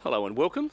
Hello and welcome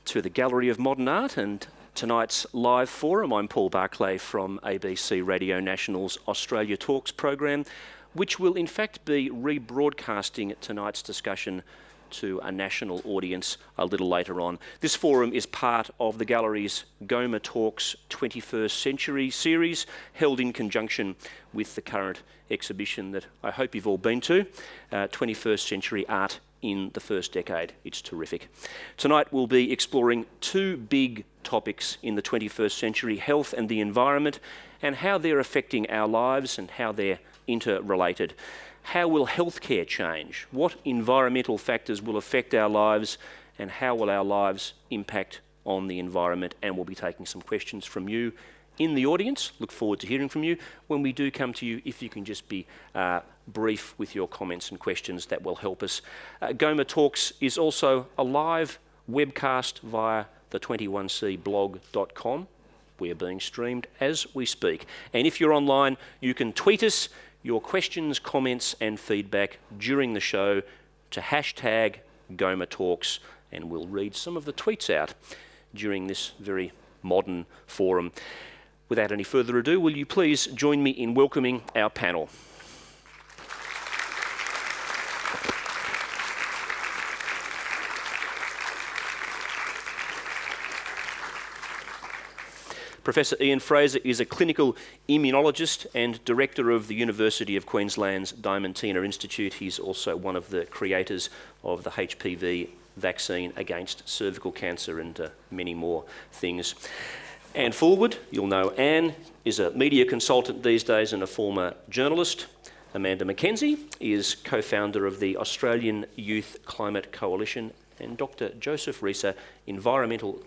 to the Gallery of Modern Art and tonight's live forum. I'm Paul Barclay from ABC Radio National's Australia Talks program, which will in fact be rebroadcasting tonight's discussion to a national audience a little later on. This forum is part of the Gallery's GoMA Talks 21st Century series, held in conjunction with the current exhibition that I hope you've all been to, 21st Century Art in the First Decade. It's terrific. Tonight we'll be exploring two big topics in the 21st century, health and the environment, and how they're affecting our lives and how they're interrelated. How will healthcare change? What environmental factors will affect our lives, and how will our lives impact on the environment? And we'll be taking some questions from you in the audience. Look forward to hearing from you. When we do come to you, if you can just be brief with your comments and questions, that will help us. GoMA Talks is also a live webcast via the 21cblog.com. We are being streamed as we speak. And if you're online, you can tweet us your questions, comments and feedback during the show to hashtag GoMA Talks, and we'll read some of the tweets out during this very modern forum. Without any further ado, will you please join me in welcoming our panel. Professor Ian Fraser is a clinical immunologist and director of the University of Queensland's Diamantina Institute. He's also one of the creators of the HPV vaccine against cervical cancer and many more things. Anne Fullwood, you'll know Anne, is a media consultant these days and a former journalist. Amanda Mackenzie is co-founder of the Australian Youth Climate Coalition, and Dr. Joseph Reeser, environmental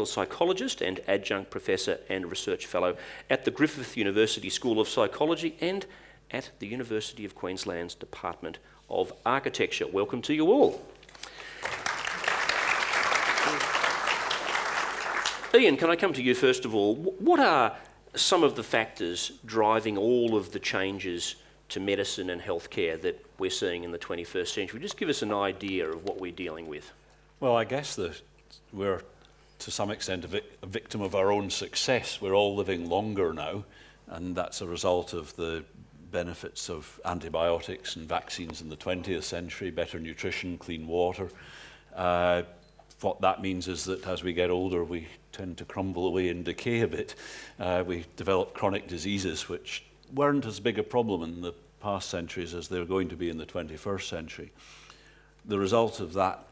psychologist and adjunct professor and research fellow at the Griffith University School of Psychology and at the University of Queensland's Department of Architecture. Welcome to you all. Ian, can I come to you first of all? What are some of the factors driving all of the changes to medicine and healthcare that we're seeing in the 21st century? Just give us an idea of what we're dealing with. Well, I guess that we're to some extent a victim of our own success. We're all living longer now, and that's a result of the benefits of antibiotics and vaccines in the 20th century, better nutrition, clean water. What that means is that as we get older, we tend to crumble away and decay a bit. We develop chronic diseases which weren't as big a problem in the past centuries as they're going to be in the 21st century. The result of that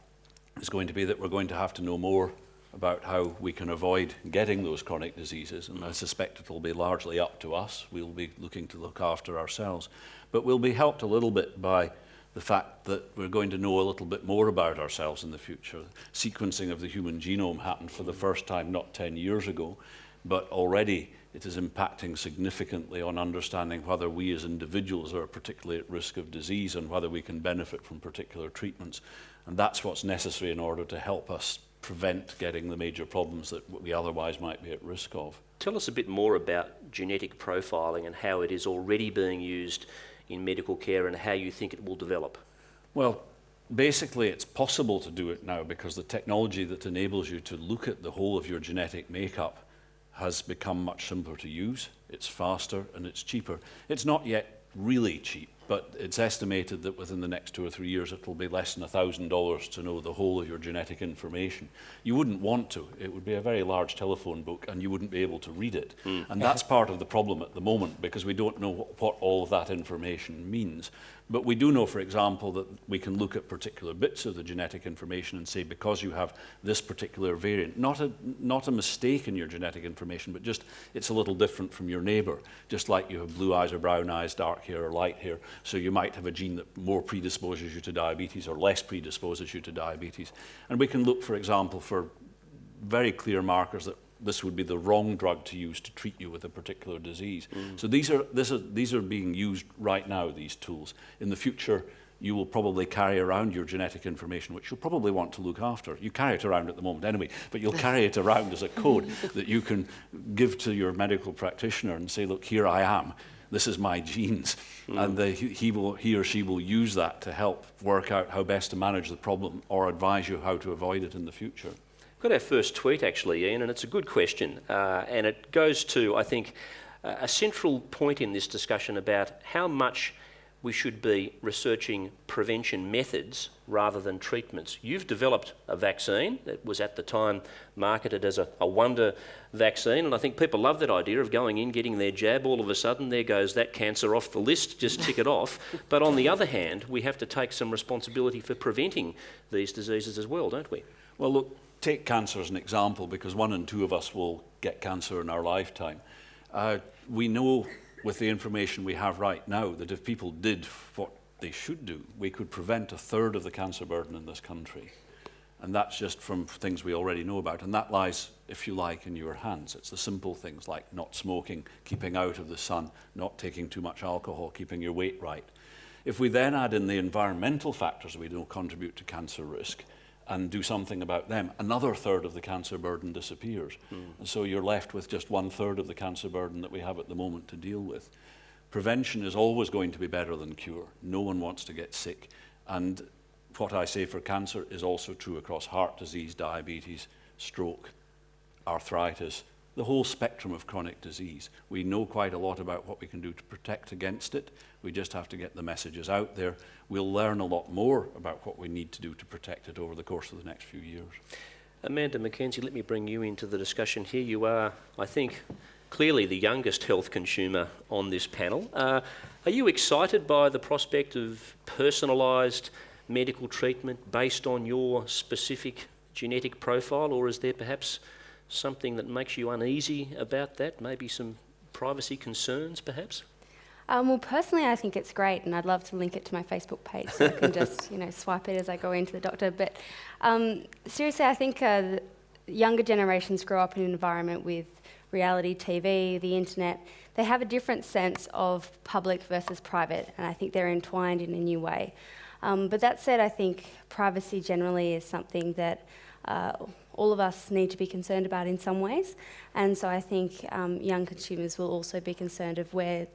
is going to be that we're going to have to know more about how we can avoid getting those chronic diseases, and I suspect it will be largely up to us. We'll be looking to look after ourselves, but we'll be helped a little bit by the fact that we're going to know a little bit more about ourselves in the future. Sequencing of the human genome happened for the first time not 10 years ago, but already it is impacting significantly on understanding whether we as individuals are particularly at risk of disease and whether we can benefit from particular treatments. And that's what's necessary in order to help us prevent getting the major problems that we otherwise might be at risk of. Tell us a bit more about genetic profiling and how it is already being used in medical care and how you think it will develop. Well, basically it's possible to do it now because the technology that enables you to look at the whole of your genetic makeup has become much simpler to use. It's faster and it's cheaper. It's not yet really cheap, but it's estimated that within the next 2 or 3 years it will be less than $1,000 to know the whole of your genetic information. You wouldn't want to. It would be a very large telephone book and you wouldn't be able to read it. And that's part of the problem at the moment because we don't know what all of that information means. But we do know, for example, that we can look at particular bits of the genetic information and say, because you have this particular variant, not a mistake in your genetic information, but just it's a little different from your neighbour, just like you have blue eyes or brown eyes, dark hair or light hair. So you might have a gene that more predisposes you to diabetes or less predisposes you to diabetes. And we can look, for example, for very clear markers that this would be the wrong drug to use to treat you with a particular disease. So these are being used right now, these tools. In the future, you will probably carry around your genetic information, which you'll probably want to look after. You carry it around at the moment anyway, but you'll carry it around as a code that you can give to your medical practitioner and say, look, here I am. this is my genes. And he or she will use that to help work out how best to manage the problem or advise you how to avoid it in the future. Got our first tweet actually, Ian, and it's a good question. And it goes to, I think, a central point in this discussion about how much we should be researching prevention methods rather than treatments. You've developed a vaccine that was at the time marketed as a wonder vaccine, and I think people love that idea of going in, getting their jab, all of a sudden there goes that cancer off the list, just tick it off. But on the other hand, we have to take some responsibility for preventing these diseases as well, don't we? Well, look, take cancer as an example, because 1 in 2 of us will get cancer in our lifetime. We know with the information we have right now that if people did what they should do, we could prevent 1/3 of the cancer burden in this country. And that's just from things we already know about. And that lies, if you like, in your hands. It's the simple things like not smoking, keeping out of the sun, not taking too much alcohol, keeping your weight right. If we then add in the environmental factors we know contribute to cancer risk, and do something about them, another 1/3 of the cancer burden disappears. And so you're left with just 1/3 of the cancer burden that we have at the moment to deal with. Prevention is always going to be better than cure. No one wants to get sick. And what I say for cancer is also true across heart disease, diabetes, stroke, arthritis, the whole spectrum of chronic disease. We know quite a lot about what we can do to protect against it. We just have to get the messages out there. We'll learn a lot more about what we need to do to protect it over the course of the next few years. Amanda Mackenzie, let me bring you into the discussion here. You are, I think, clearly the youngest health consumer on this panel. Are you excited by the prospect of personalised medical treatment based on your specific genetic profile, or is there perhaps something that makes you uneasy about that? Maybe some privacy concerns, perhaps? Well, personally, I think it's great, and I'd love to link it to my Facebook page so I can just, swipe it as I go into the doctor. But seriously, I think younger generations grow up in an environment with reality TV, the internet. They have a different sense of public versus private, and I think they're entwined in a new way. But that said, I think privacy generally is something that all of us need to be concerned about in some ways. And so I think young consumers will also be concerned of where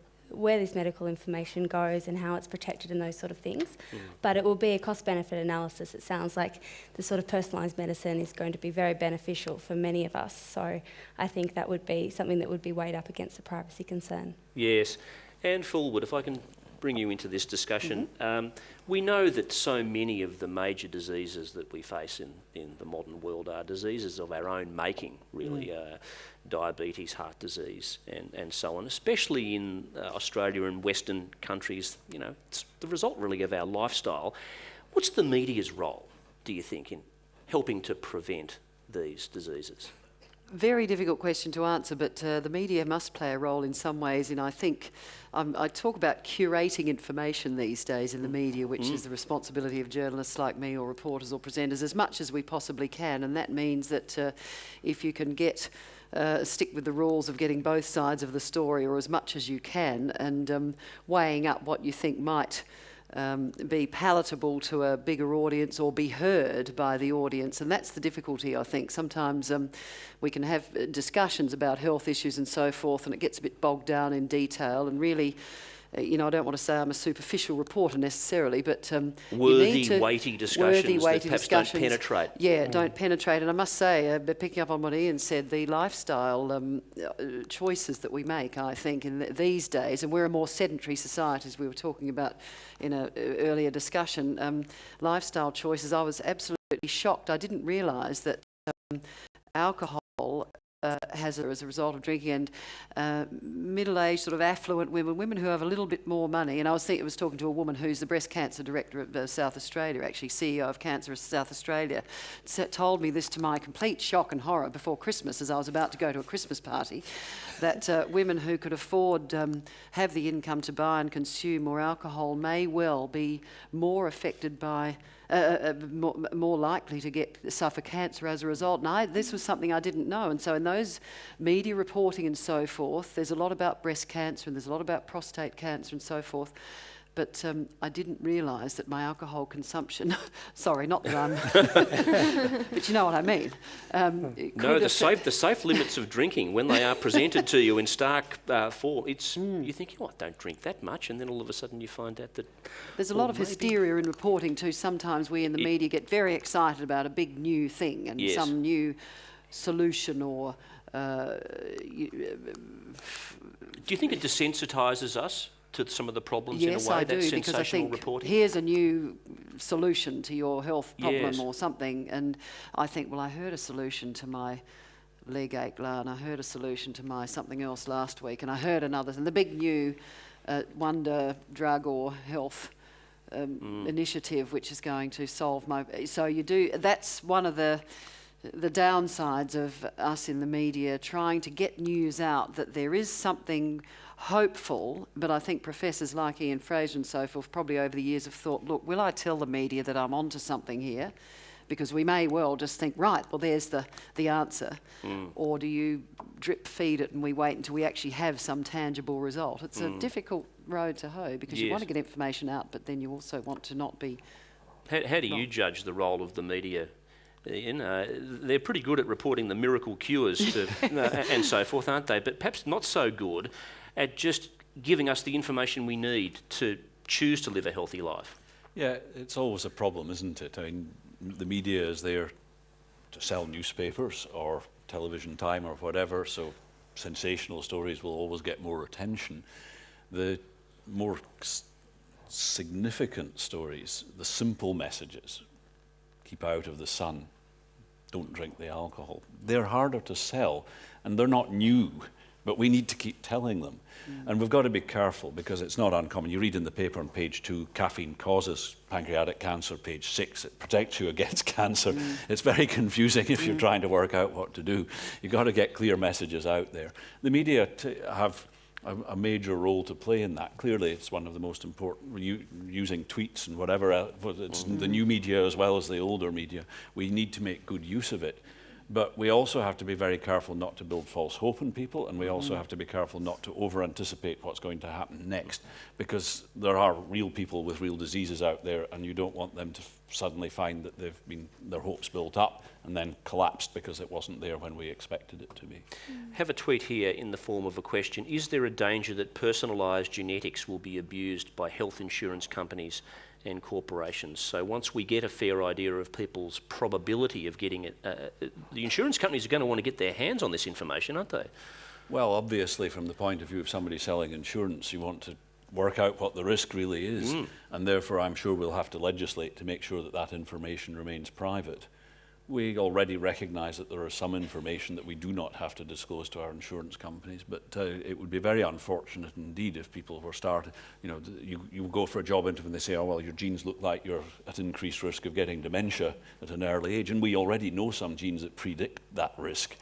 this medical information goes and how it's protected and those sort of things. But it will be a cost-benefit analysis. It sounds like the sort of personalised medicine is going to be very beneficial for many of us. So I think that would be something that would be weighed up against the privacy concern. Yes. And Fullwood, if I can bring you into this discussion. We know that so many of the major diseases that we face in the modern world are diseases of our own making, really. Diabetes, heart disease, and so on, especially in Australia and Western countries. It's the result really of our lifestyle. What's the media's role, do you think, in helping to prevent these diseases? Very difficult question to answer, but the media must play a role in some ways. And I think I talk about curating information these days in the media, which is the responsibility of journalists like me or reporters or presenters as much as we possibly can. And that means that if you can stick with the rules of getting both sides of the story, or as much as you can, and weighing up what you think might be palatable to a bigger audience or be heard by the audience. And that's the difficulty, I think. Sometimes we can have discussions about health issues and so forth, and it gets a bit bogged down in detail, and really I don't want to say I'm a superficial reporter necessarily, but worthy, weighty discussions that perhaps don't penetrate. Yeah, don't penetrate. And I must say, picking up on what Ian said, the lifestyle choices that we make, I think, in these days, and we're a more sedentary society, as we were talking about in an earlier discussion, lifestyle choices, I was absolutely shocked. I didn't realise that alcohol has, as a result of drinking, and middle-aged, sort of affluent women who have a little bit more money. And I was talking to a woman who's the breast cancer director of South Australia, actually CEO of Cancer South Australia, told me this to my complete shock and horror before Christmas, as I was about to go to a Christmas party, that women who could afford, have the income to buy and consume more alcohol may well be more affected by more likely to suffer cancer as a result. And this was something I didn't know. And so in those media reporting and so forth, there's a lot about breast cancer and there's a lot about prostate cancer and so forth. But I didn't realise that my alcohol consumption, sorry, not that I'm, but you know what I mean. No, the safe limits of drinking, when they are presented to you in stark form, you think, oh, I don't drink that much, and then all of a sudden you find out that... There's a lot of hysteria in reporting too. Sometimes we in the media get very excited about a big new thing and some new solution or... Do you think it desensitises us to some of the problems in a way, I that do, because I think reporting? Here's a new solution to your health problem or something, and I think, well, I heard a solution to my leg ache, and I heard a solution to my something else last week, and I heard another, and the big new wonder drug or health initiative which is going to solve my... So you do, that's one of the downsides of us in the media, trying to get news out that there is something hopeful, but I think professors like Ian Fraser and so forth probably over the years have thought, look, will I tell the media that I'm onto something here? Because we may well just think, right, well, there's the answer. Or do you drip feed it and we wait until we actually have some tangible result? It's a difficult road to hoe, because you want to get information out, but then you also want to not be... How do you judge the role of the media? Ian, they're pretty good at reporting the miracle cures and so forth, aren't they? But perhaps not so good at just giving us the information we need to choose to live a healthy life. Yeah, it's always a problem, isn't it? I mean, the media is there to sell newspapers or television time or whatever, so sensational stories will always get more attention. The more significant stories, the simple messages, keep out of the sun, don't drink the alcohol, they're harder to sell, and they're not new, but we need to keep telling them. And we've got to be careful, because it's not uncommon. You read in the paper on page 2, caffeine causes pancreatic cancer, page 6, it protects you against cancer. It's very confusing if you're trying to work out what to do. You've got to get clear messages out there. The media have a major role to play in that. Clearly, it's one of the most important, using tweets and whatever else, it's the new media as well as the older media. We need to make good use of it. But we also have to be very careful not to build false hope in people, and we also have to be careful not to over-anticipate what's going to happen next, because there are real people with real diseases out there, and you don't want them to suddenly find that their hopes built up and then collapsed because it wasn't there when we expected it to be. Have a tweet here in the form of a question. Is there a danger that personalised genetics will be abused by health insurance companies and corporations? So once we get a fair idea of people's probability of getting it, the insurance companies are going to want to get their hands on this information, aren't they? Well, obviously, from the point of view of somebody selling insurance, you want to work out what the risk really is, and therefore I'm sure we'll have to legislate to make sure that that information remains private. We already recognise that there is some information that we do not have to disclose to our insurance companies, but it would be very unfortunate indeed if people were started, you go for a job interview and they say, oh, well, your genes look like you're at increased risk of getting dementia at an early age, and we already know some genes that predict that risk.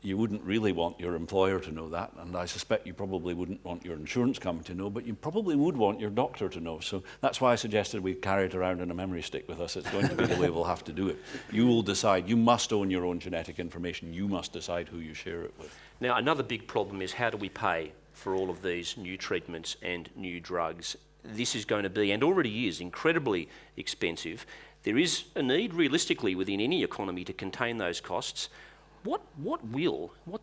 You wouldn't really want your employer to know that, and I suspect you probably wouldn't want your insurance company to know, but you probably would want your doctor to know. So that's why I suggested we carry it around in a memory stick with us. It's going to be the way we'll have to do it. You will decide. You must own your own genetic information. You must decide who you share it with. Now, another big problem is, how do we pay for all of these new treatments and new drugs? This is going to be, and already is, incredibly expensive. There is a need, realistically, within any economy to contain those costs. What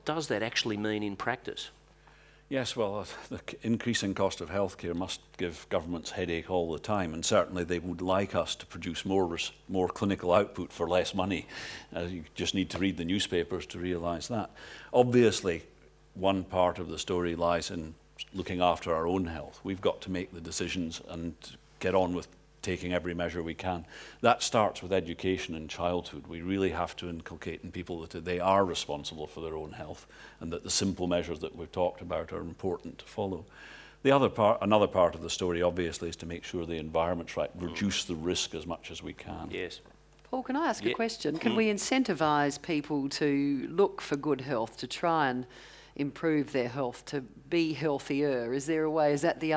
does that actually mean in practice? Yes, well, the increasing cost of healthcare must give governments headache all the time, and certainly they would like us to produce more clinical output for less money. You just need to read the newspapers to realise that. Obviously, one part of the story lies in looking after our own health. We've got to make the decisions and get on with taking every measure we can. That starts with education in childhood. We really have to inculcate in people that they are responsible for their own health, and that the simple measures that we've talked about are important to follow. Another part of the story, obviously, is to make sure the environment's right, reduce the risk as much as we can. Yes. Paul, can I ask a question? Can we incentivise people to look for good health, to try and improve their health, to be healthier? Is there a way? Is that the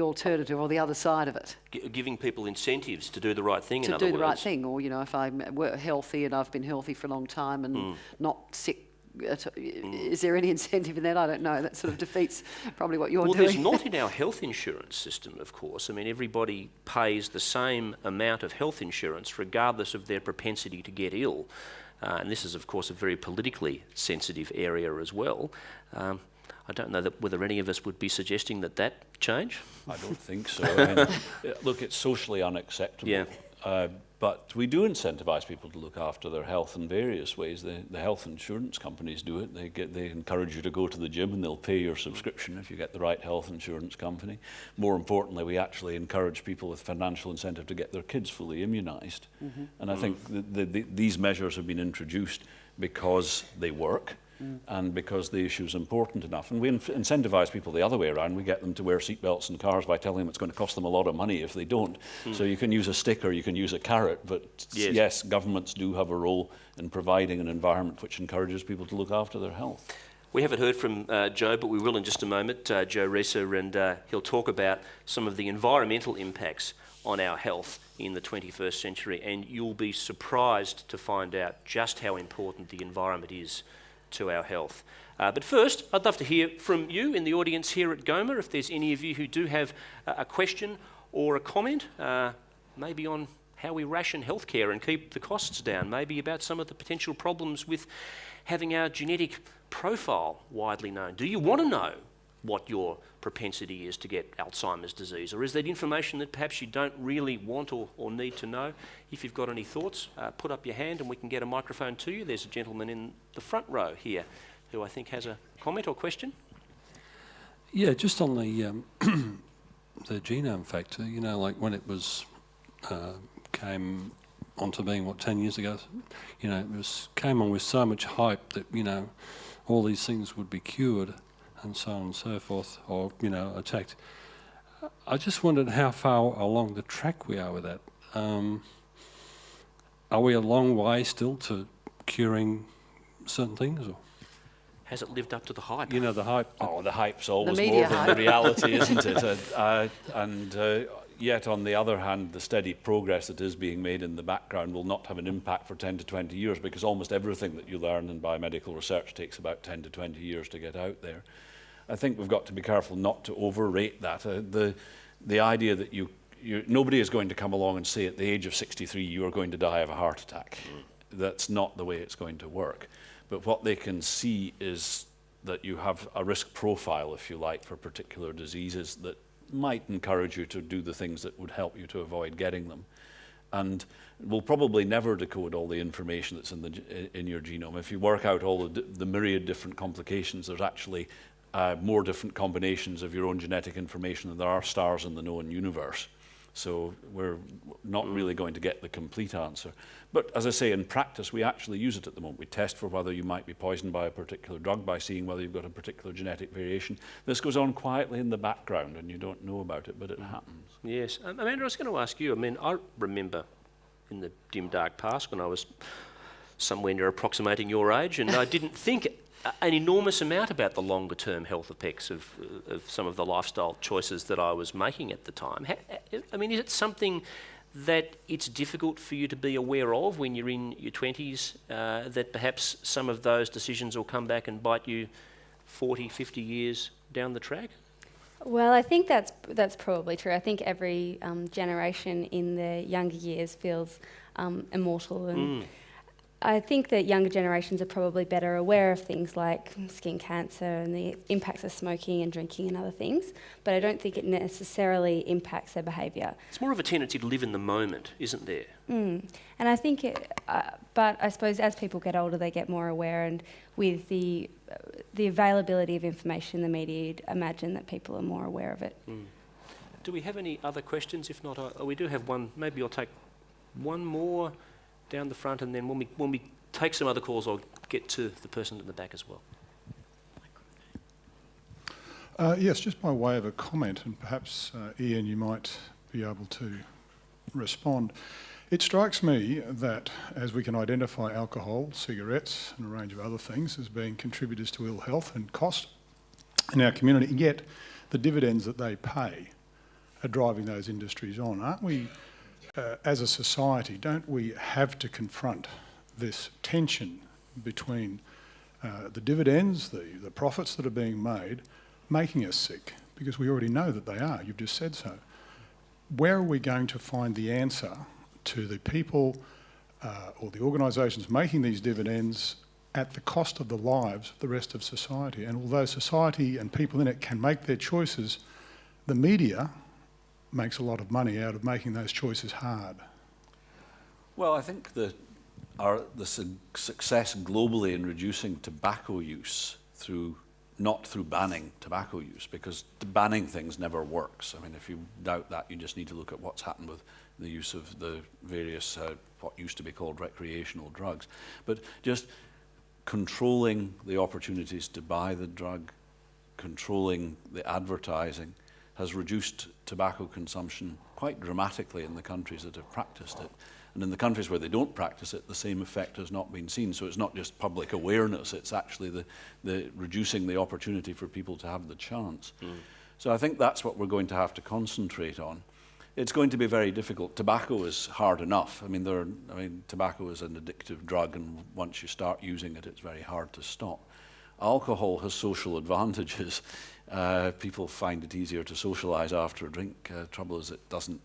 alternative or the other side of it? Giving people incentives to do the right thing, in to other words. do the right thing, or if I'm healthy and I've been healthy for a long time and not sick Is there any incentive in that? I don't know. That sort of defeats probably what you're Well, doing. there's not in our health insurance system, of course. I mean, everybody pays the same amount of health insurance regardless of their propensity to get ill. And this is, of course, a very politically sensitive area as well. I don't know whether any of us would be suggesting that change. I don't think so. I mean, look, it's socially unacceptable. Yeah. But we do incentivise people to look after their health in various ways. The health insurance companies do it. They encourage you to go to the gym and they'll pay your subscription if you get the right health insurance company. More importantly, we actually encourage people with financial incentive to get their kids fully immunised. Mm-hmm. And I think these measures have been introduced because they work. And because the issue is important enough. And we incentivise people the other way around. We get them to wear seatbelts in cars by telling them it's going to cost them a lot of money if they don't. So you can use a stick or you can use a carrot, but yes, governments do have a role in providing an environment which encourages people to look after their health. We haven't heard from Joe, but we will in just a moment. Joe Reser, and he'll talk about some of the environmental impacts on our health in the 21st century, and you'll be surprised to find out just how important the environment is to our health. But first, I'd love to hear from you in the audience here at GoMA, if there's any of you who do have a question or a comment, maybe on how we ration healthcare and keep the costs down, maybe about some of the potential problems with having our genetic profile widely known. Do you want to know what your propensity is to get Alzheimer's disease, or is that information that perhaps you don't really want or need to know? If you've got any thoughts, put up your hand and we can get a microphone to you. There's a gentleman in the front row here who I think has a comment or question. Yeah, just on the the genome factor, you know, like when it was came onto being 10 years ago, you know, came on with so much hype that, you know, all these things would be cured and so on and so forth, or, you know, attacked. I just wondered how far along the track we are with that. Are we a long way still to curing certain things? Or? Has it lived up to the hype? You know, the hype. Oh, the hype's always The more media than hype. the reality, isn't it? Yet, on the other hand, the steady progress that is being made in the background will not have an impact for 10 to 20 years, because almost everything that you learn in biomedical research takes about 10 to 20 years to get out there. I think we've got to be careful not to overrate that. The idea that nobody is going to come along and say at the age of 63 you are going to die of a heart attack. That's not the way it's going to work. But what they can see is that you have a risk profile, if you like, for particular diseases that might encourage you to do the things that would help you to avoid getting them. And we'll probably never decode all the information that's in your genome. If you work out all the myriad different complications, there's actually more different combinations of your own genetic information than there are stars in the known universe. So we're not really going to get the complete answer. But as I say, in practice, we actually use it at the moment. We test for whether you might be poisoned by a particular drug by seeing whether you've got a particular genetic variation. This goes on quietly in the background and you don't know about it, but it happens. Yes. Amanda, I was going to ask you, I mean, I remember in the dim, dark past when I was somewhere near approximating your age, and I didn't think an enormous amount about the longer-term health effects of some of the lifestyle choices that I was making at the time. I mean, is it something that it's difficult for you to be aware of when you're in your 20s, that perhaps some of those decisions will come back and bite you 40, 50 years down the track? Well, I think that's probably true. I think every generation in the younger years feels immortal, and I think that younger generations are probably better aware of things like skin cancer and the impacts of smoking and drinking and other things, but I don't think it necessarily impacts their behaviour. It's more of a tendency to live in the moment, isn't there? And I think, but I suppose as people get older, they get more aware, and with the availability of information in the media, you'd imagine that people are more aware of it. Do we have any other questions? If not, we do have one. Maybe I'll take one more down the front, and then when we take some other calls, I'll get to the person in the back as well. Yes, just by way of a comment, and perhaps Ian, you might be able to respond. It strikes me that as we can identify alcohol, cigarettes and a range of other things as being contributors to ill health and cost in our community, yet the dividends that they pay are driving those industries on. Aren't we, as a society, don't we have to confront this tension between the dividends, the profits that are being made, making us sick? Because we already know that they are, you've just said so. Where are we going to find the answer to the people or the organisations making these dividends at the cost of the lives of the rest of society? And although society and people in it can make their choices, the media makes a lot of money out of making those choices hard. Well, I think the success globally in reducing tobacco use not through banning tobacco use, because banning things never works. I mean, if you doubt that, you just need to look at what's happened with the use of the various, what used to be called recreational drugs. But just controlling the opportunities to buy the drug, controlling the advertising, has reduced tobacco consumption quite dramatically in the countries that have practiced it. And in the countries where they don't practice it, the same effect has not been seen. So it's not just public awareness, it's actually the reducing the opportunity for people to have the chance. So I think that's what we're going to have to concentrate on. It's going to be very difficult. Tobacco is hard enough. I mean, tobacco is an addictive drug, and once you start using it, it's very hard to stop. Alcohol has social advantages. People find it easier to socialize after a drink. Trouble is, it doesn't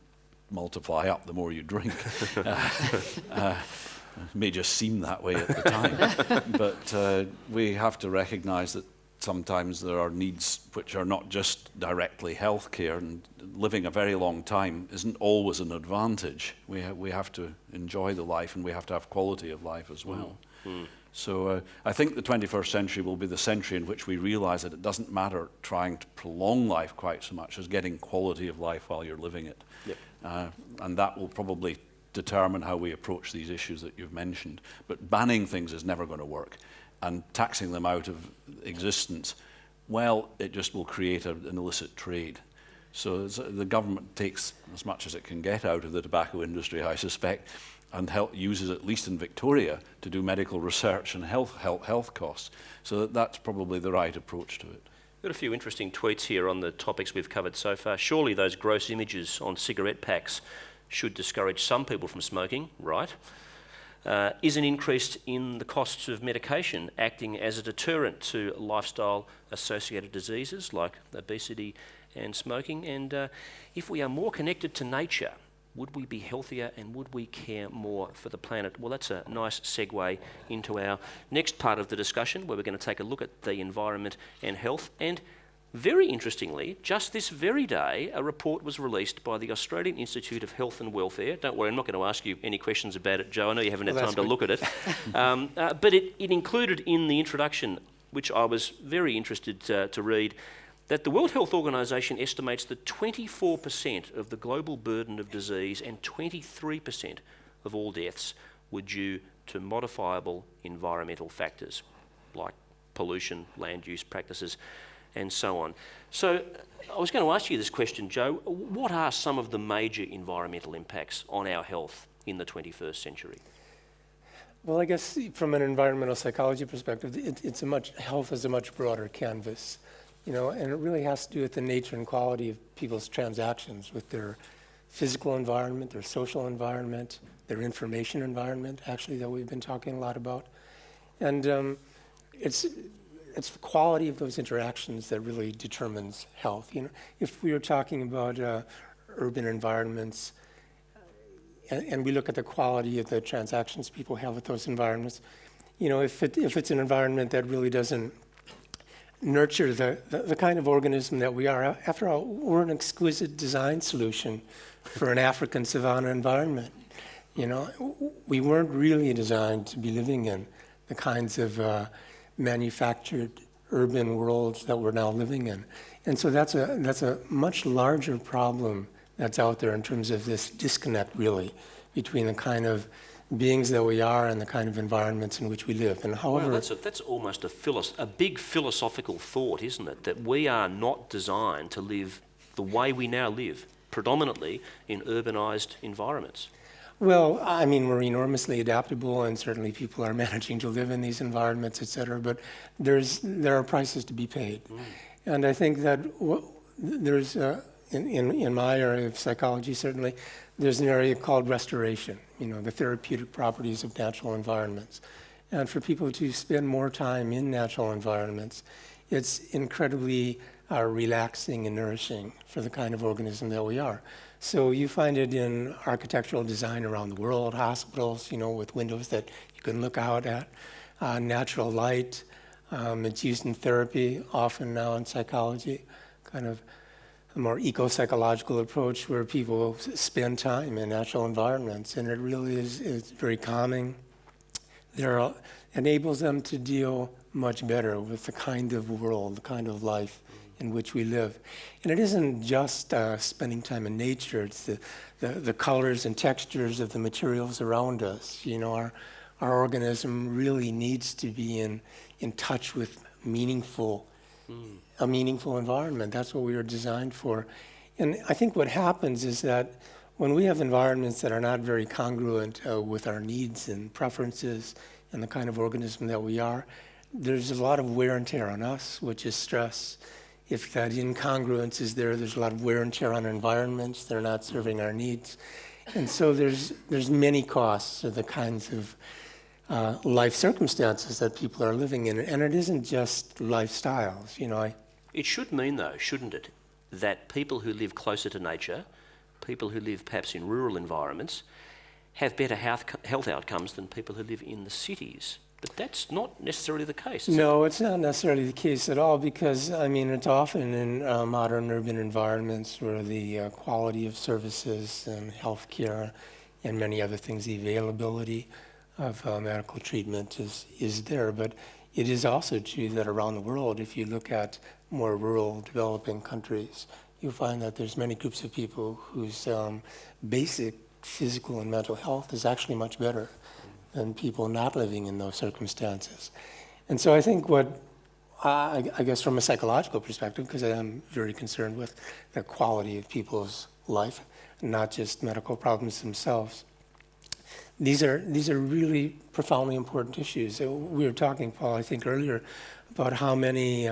multiply up the more you drink. It may just seem that way at the time. But we have to recognize that sometimes there are needs which are not just directly healthcare, and living a very long time isn't always an advantage. We have to enjoy the life, and we have to have quality of life as well. So I think the 21st century will be the century in which we realize that it doesn't matter trying to prolong life quite so much as getting quality of life while you're living it. Yep. And that will probably determine how we approach these issues that you've mentioned. But banning things is never going to work. And taxing them out of existence, well, it just will create an illicit trade. So the government takes as much as it can get out of the tobacco industry, I suspect, and uses, at least in Victoria, to do medical research and health costs. So that's probably the right approach to it. Got a few interesting tweets here on the topics we've covered so far. Surely those gross images on cigarette packs should discourage some people from smoking, right? Is an increase in the costs of medication acting as a deterrent to lifestyle-associated diseases like obesity and smoking? And if we are more connected to nature, would we be healthier and would we care more for the planet? Well, that's a nice segue into our next part of the discussion, where we're going to take a look at the environment and health. And very interestingly, just this very day, a report was released by the Australian Institute of Health and Welfare. Don't worry, I'm not going to ask you any questions about it, Joe. I know you haven't had time to look at it. But it included in the introduction, which I was very interested to read, that the World Health Organization estimates that 24% of the global burden of disease and 23% of all deaths were due to modifiable environmental factors like pollution, land use practices, and so on. So I was going to ask you this question, Joe. What are some of the major environmental impacts on our health in the 21st century? Well, I guess from an environmental psychology perspective, health is a much broader canvas. And it really has to do with the nature and quality of people's transactions with their physical environment, their social environment, their information environment, actually, that we've been talking a lot about. And it's the quality of those interactions that really determines health. If we were talking about urban environments, and we look at the quality of the transactions people have with those environments, if it's an environment that really doesn't nurture the kind of organism that we are. After all, we're an exquisite design solution for an African savanna environment. We weren't really designed to be living in the kinds of manufactured urban worlds that we're now living in. And so that's a much larger problem that's out there in terms of this disconnect, really, between the kind of beings that we are and the kind of environments in which we live. And however, well, that's almost a big philosophical thought, isn't it? That we are not designed to live the way we now live, predominantly in urbanised environments. Well, I mean, we're enormously adaptable, and certainly people are managing to live in these environments, et cetera, but there are prices to be paid. And I think that there's, in my area of psychology, certainly, there's an area called restoration, the therapeutic properties of natural environments. And for people to spend more time in natural environments, it's incredibly relaxing and nourishing for the kind of organism that we are. So you find it in architectural design around the world, hospitals, with windows that you can look out at, natural light. It's used in therapy, often now in psychology, kind of a more eco-psychological approach where people spend time in natural environments, and it really is very calming. There enables them to deal much better with the kind of world, the kind of life in which we live. And it isn't just spending time in nature, it's the colors and textures of the materials around us. Our organism really needs to be in touch with a meaningful environment. That's what we were designed for. And I think what happens is that when we have environments that are not very congruent with our needs and preferences and the kind of organism that we are, there's a lot of wear and tear on us, which is stress. If that incongruence is there, there's a lot of wear and tear on our environments. They're not serving our needs. And so there's many costs of the kinds of life circumstances that people are living in. And it isn't just lifestyles, It should mean, though, shouldn't it, that people who live closer to nature, people who live perhaps in rural environments, have better health outcomes than people who live in the cities. But that's not necessarily the case, is it? No, it's not necessarily the case at all because, it's often in modern urban environments where the quality of services and healthcare and many other things, the availability of medical treatment is there. But it is also true that around the world, if you look at more rural developing countries, you'll find that there's many groups of people whose basic physical and mental health is actually much better than people not living in those circumstances. And so I think what, I guess from a psychological perspective, because I am very concerned with the quality of people's life, not just medical problems themselves, these are really profoundly important issues. We were talking, Paul, I think earlier, about how many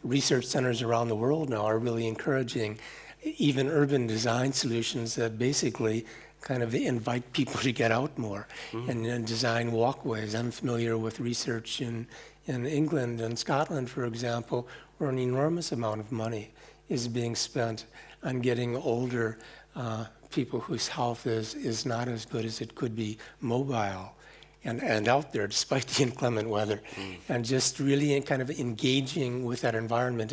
research centers around the world now are really encouraging even urban design solutions that basically kind of invite people to get out more and design walkways. I'm familiar with research in England and Scotland, for example, where an enormous amount of money is being spent on getting older people whose health is not as good as it could be mobile and out there despite the inclement weather, and just really kind of engaging with that environment.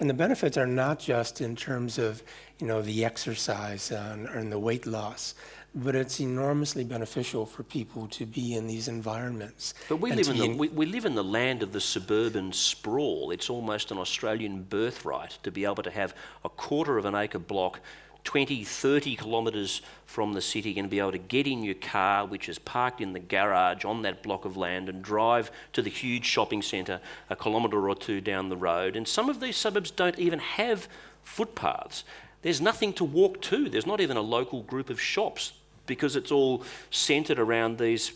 And the benefits are not just in terms of the exercise and the weight loss, but it's enormously beneficial for people to be in these environments. But we live in the land of the suburban sprawl. It's almost an Australian birthright to be able to have a quarter of an acre block 20, 30 kilometres from the city and be able to get in your car, which is parked in the garage on that block of land, and drive to the huge shopping centre a kilometre or two down the road. And some of these suburbs don't even have footpaths. There's nothing to walk to. There's not even a local group of shops because it's all centred around these,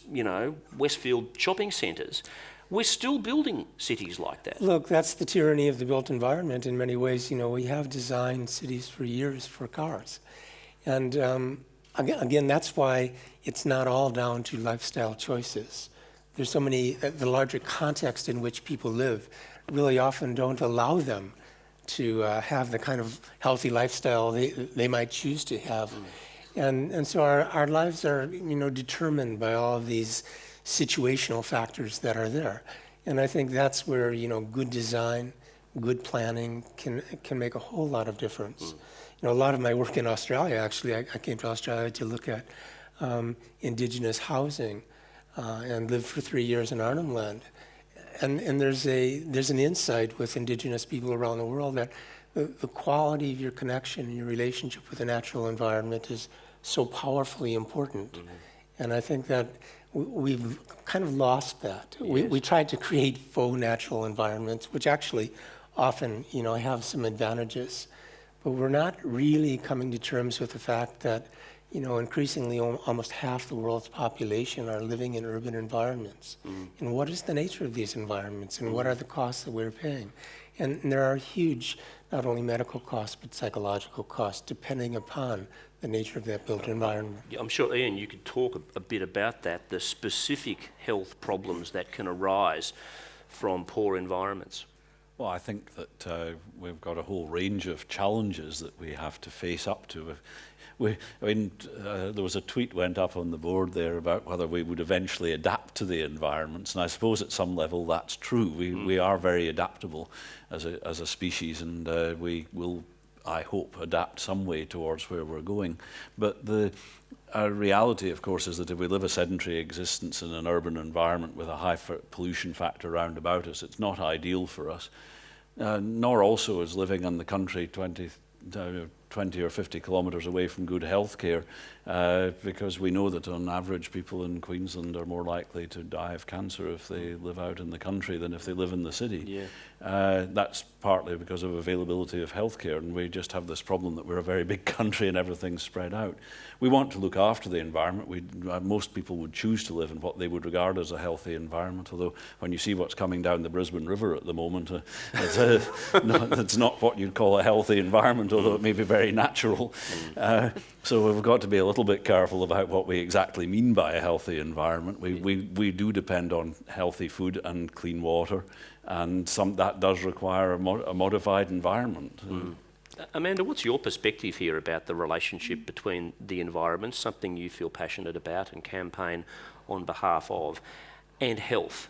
Westfield shopping centres. We're still building cities like that. Look, that's the tyranny of the built environment in many ways. We have designed cities for years for cars. And again, that's why it's not all down to lifestyle choices. There's so many, the larger context in which people live really often don't allow them to have the kind of healthy lifestyle they might choose to have. And so our lives are, determined by all of these situational factors that are there. And I think that's where, good design, good planning can make a whole lot of difference. A lot of my work in Australia, actually, I came to Australia to look at indigenous housing and lived for 3 years in Arnhem Land. And there's an insight with indigenous people around the world that the quality of your connection and your relationship with the natural environment is so powerfully important. And I think that we've kind of lost that. Yes. We tried to create faux natural environments, which actually often, have some advantages. But we're not really coming to terms with the fact that, increasingly almost half the world's population are living in urban environments. And what is the nature of these environments, and what are the costs that we're paying? And there are huge, not only medical costs, but psychological costs, depending upon the nature of that built environment. I'm sure, Ian, you could talk a bit about that, the specific health problems that can arise from poor environments. Well, I think that we've got a whole range of challenges that we have to face up to. There was a tweet went up on the board there about whether we would eventually adapt to the environments, and I suppose at some level that's true. We are very adaptable as a species, and we will, I hope, adapt some way towards where we're going. But the reality, of course, is that if we live a sedentary existence in an urban environment with a high pollution factor round about us, it's not ideal for us. Nor also is living in the country 20 or 50 kilometres away from good health care, because we know that on average people in Queensland are more likely to die of cancer if they live out in the country than if they live in the city. Yeah. That's partly because of availability of healthcare, and we just have this problem that we're a very big country and everything's spread out. We want to look after the environment. Most people would choose to live in what they would regard as a healthy environment, although when you see what's coming down the Brisbane River at the moment, it's not what you'd call a healthy environment, although it may be very natural. So we've got to be a little bit careful about what we exactly mean by a healthy environment. We do depend on healthy food and clean water, and that does require a modified environment. Amanda, what's your perspective here about the relationship between the environment, something you feel passionate about and campaign on behalf of, and health?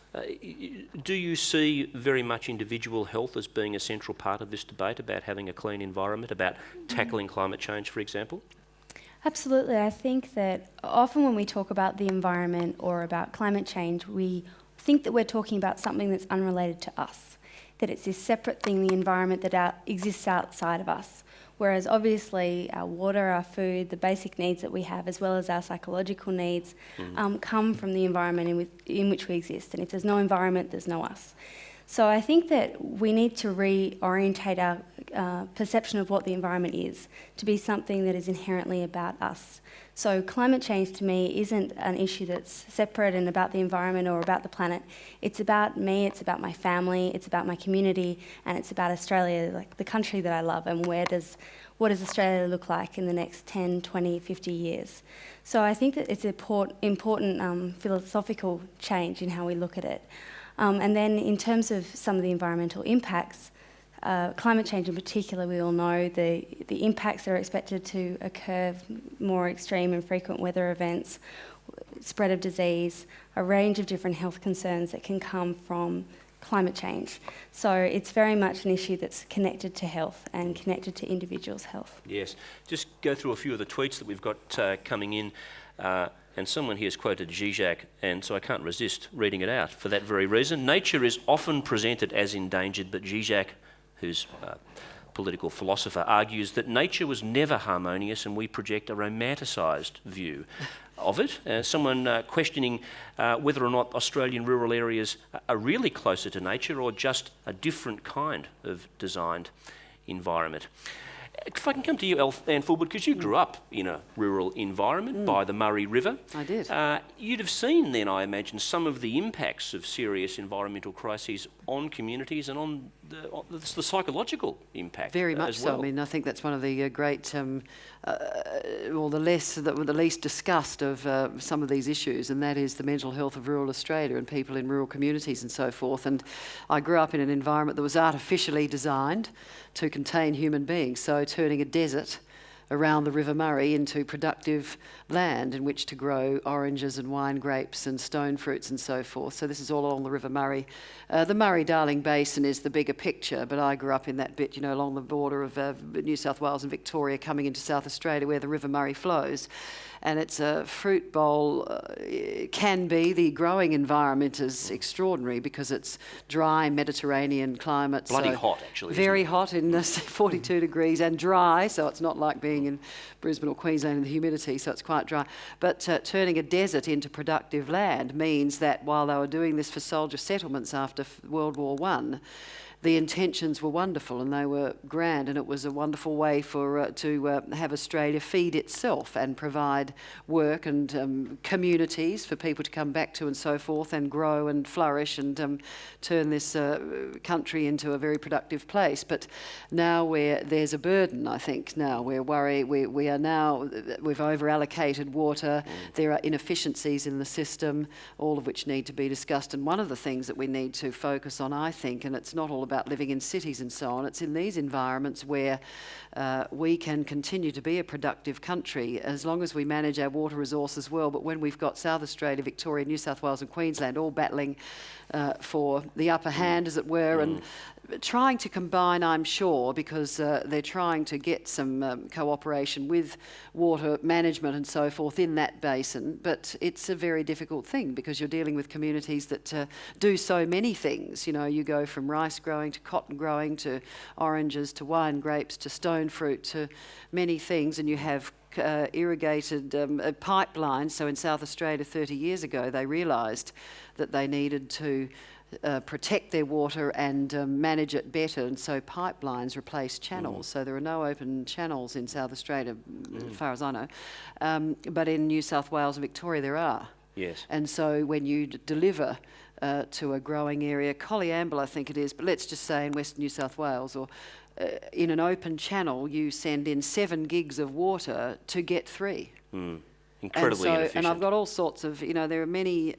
Do you see very much individual health as being a central part of this debate about having a clean environment, about tackling climate change, for example? Absolutely. I think that often when we talk about the environment or about climate change, we think that we're talking about something that's unrelated to us, that it's this separate thing, the environment that exists outside of us. Whereas obviously our water, our food, the basic needs that we have, as well as our psychological needs, come from the environment in which we exist. And if there's no environment, there's no us. So I think that we need to reorientate our perception of what the environment is to be something that is inherently about us. So climate change to me isn't an issue that's separate and about the environment or about the planet. It's about me, it's about my family, it's about my community, and it's about Australia, like the country that I love, and what does Australia look like in the next 10, 20, 50 years. So I think that it's an important philosophical change in how we look at it. And then in terms of some of the environmental impacts, climate change in particular, we all know the impacts that are expected to occur, more extreme and frequent weather events, spread of disease, a range of different health concerns that can come from climate change. So it's very much an issue that's connected to health and connected to individuals' health. Yes. Just go through a few of the tweets that we've got coming in. And someone here has quoted Zizek, and so I can't resist reading it out for that very reason. Nature is often presented as endangered, but Zizek, who's a political philosopher, argues that nature was never harmonious and we project a romanticised view of it. Someone questioning whether or not Australian rural areas are really closer to nature or just a different kind of designed environment. If I can come to you, Anne Fulwood, because you grew up in a rural environment by the Murray River. I did. You'd have seen then, I imagine, some of the impacts of serious environmental crises on communities and on the psychological impact. Very much as well. so. I mean, I think that's one of the great, the least discussed of some of these issues, and that is the mental health of rural Australia and people in rural communities and so forth. And I grew up in an environment that was artificially designed to contain human beings, so turning a desert around the River Murray into productive land in which to grow oranges and wine grapes and stone fruits and so forth. So this is all along the River Murray. The Murray-Darling Basin is the bigger picture, but I grew up in that bit, along the border of New South Wales and Victoria, coming into South Australia where the River Murray flows. And it's a fruit bowl, can be. The growing environment is extraordinary because it's dry Mediterranean climate. Bloody so hot, actually. Very hot in 42 degrees and dry, so it's not like being in Brisbane or Queensland in the humidity, so it's quite dry. But turning a desert into productive land means that while they were doing this for soldier settlements after World War I, the intentions were wonderful and they were grand, and it was a wonderful way for to have Australia feed itself and provide work and communities for people to come back to and so forth, and grow and flourish and turn this country into a very productive place. But now there's a burden, I think. Now we're worried. We've over-allocated water. There are inefficiencies in the system, all of which need to be discussed. And one of the things that we need to focus on, I think, and it's not all about living in cities and so on, it's in these environments where we can continue to be a productive country as long as we manage our water resources well. But when we've got South Australia, Victoria, New South Wales and Queensland all battling for the upper hand, as it were, and trying to combine, I'm sure, because they're trying to get some cooperation with water management and so forth in that basin. But it's a very difficult thing because you're dealing with communities that do so many things. You know, you go from rice growing to cotton growing to oranges to wine grapes to stone fruit to many things, and you have irrigated pipelines. So in South Australia 30 years ago, they realised that they needed to protect their water and manage it better, and so pipelines replaced channels. So there are no open channels in South Australia, as far as I know, but in New South Wales and Victoria there are. Yes. And so when you deliver to a growing area, Collyamble I think it is, but let's just say in Western New South Wales, or in an open channel, you send in 7 gigs of water to get 3. Incredibly inefficient. And I've got all sorts of, there are many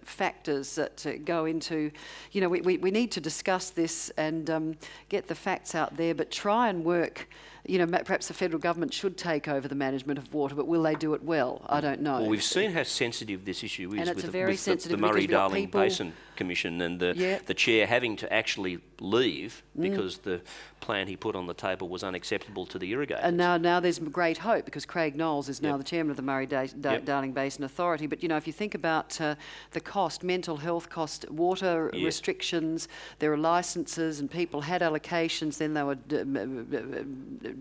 factors that go into, we need to discuss this and get the facts out there, but try and work. Perhaps the federal government should take over the management of water, but will they do it well? I don't know. Well, we've seen how sensitive this issue is And it's very with sensitive the because we've got Murray-Darling people- Basin Commission and the chair having to actually leave because the plan he put on the table was unacceptable to the irrigators. And now there's great hope because Craig Knowles is now the chairman of the Murray-Darling Basin Authority. But, if you think about the cost, mental health cost, water restrictions, there are licences and people had allocations, then they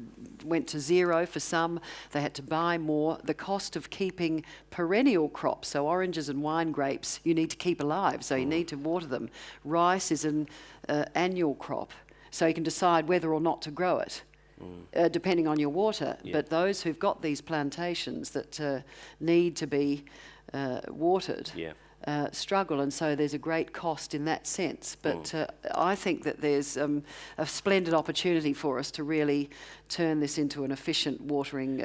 went to zero for some. They had to buy more. The cost of keeping perennial crops, so oranges and wine grapes, you need to keep alive, so you need to water them. Rice is an annual crop, so you can decide whether or not to grow it, depending on your water. But those who've got these plantations that need to be watered struggle, and so there's a great cost in that sense. But I think that there's a splendid opportunity for us to really turn this into an efficient watering,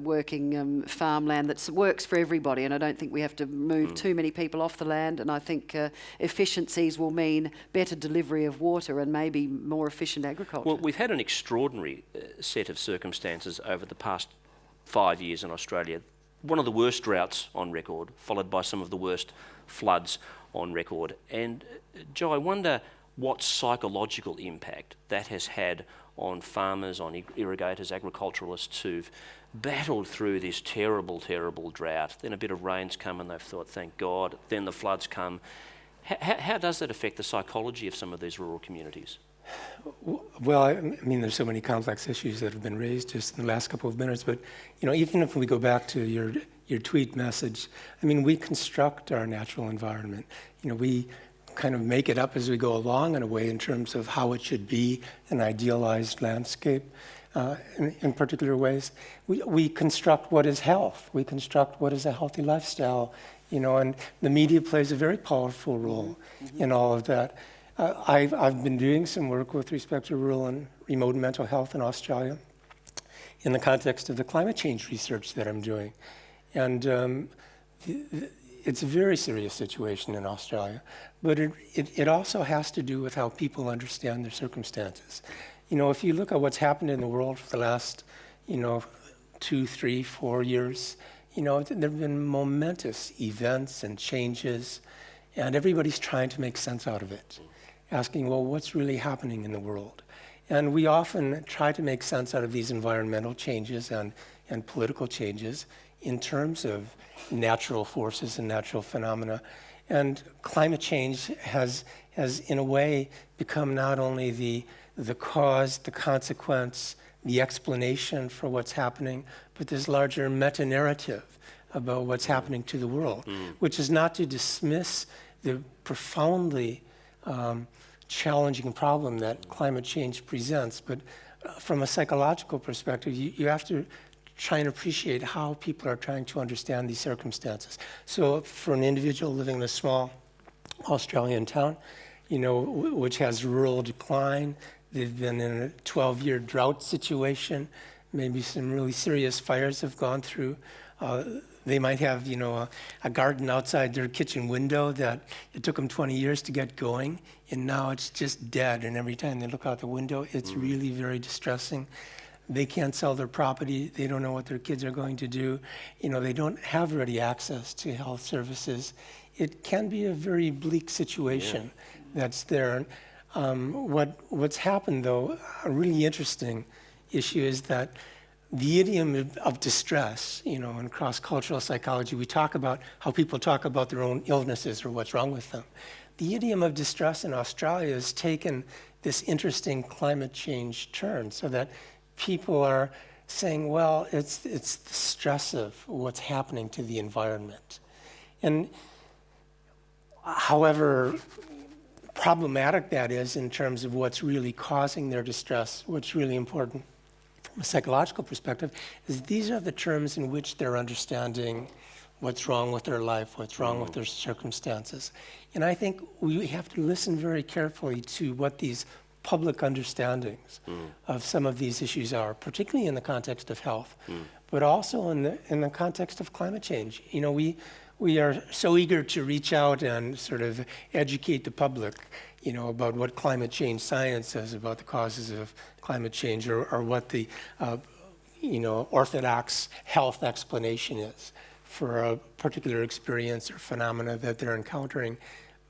working farmland that works for everybody, and I don't think we have to move too many people off the land, and I think efficiencies will mean better delivery of water and maybe more efficient agriculture. Well, we've had an extraordinary set of circumstances over the past 5 years in Australia. One of the worst droughts on record, followed by some of the worst floods on record. And Joe, I wonder what psychological impact that has had on farmers, on irrigators, agriculturalists who've battled through this terrible, terrible drought. Then a bit of rain's come and they've thought, thank God. Then the floods come. How does that affect the psychology of some of these rural communities? Well, I mean, there's so many complex issues that have been raised just in the last couple of minutes, but, even if we go back to your tweet message, I mean, we construct our natural environment. We kind of make it up as we go along in a way in terms of how it should be, an idealized landscape in particular ways. We construct what is health. We construct what is a healthy lifestyle, and the media plays a very powerful role in all of that. I've been doing some work with respect to rural and remote mental health in Australia in the context of the climate change research that I'm doing. And it's a very serious situation in Australia, but it also has to do with how people understand their circumstances. If you look at what's happened in the world for the last, 2, 3, 4 years, there have been momentous events and changes, and everybody's trying to make sense out of it, asking, well, what's really happening in the world? And we often try to make sense out of these environmental changes and political changes in terms of natural forces and natural phenomena. And climate change has in a way become not only the cause, the consequence, the explanation for what's happening, but this larger meta-narrative about what's happening to the world, which is not to dismiss the profoundly challenging problem that climate change presents. But from a psychological perspective, you have to try and appreciate how people are trying to understand these circumstances. So for an individual living in a small Australian town, which has rural decline, they've been in a 12-year drought situation, maybe some really serious fires have gone through. They might have, a garden outside their kitchen window that it took them 20 years to get going, and now it's just dead. And every time they look out the window, it's really very distressing. They can't sell their property. They don't know what their kids are going to do. They don't have ready access to health services. It can be a very bleak situation that's there. What's happened, though, a really interesting issue is that the idiom of distress, in cross-cultural psychology, we talk about how people talk about their own illnesses or what's wrong with them. The idiom of distress in Australia has taken this interesting climate change turn so that people are saying, well, it's the stress of what's happening to the environment. And however problematic that is in terms of what's really causing their distress, what's really important from a psychological perspective is these are the terms in which they're understanding what's wrong with their life, what's wrong with their circumstances. And I think we have to listen very carefully to what these public understandings of some of these issues are, particularly in the context of health, but also in the context of climate change. We are so eager to reach out and sort of educate the public, about what climate change science says about the causes of climate change or what the, orthodox health explanation is for a particular experience or phenomena that they're encountering.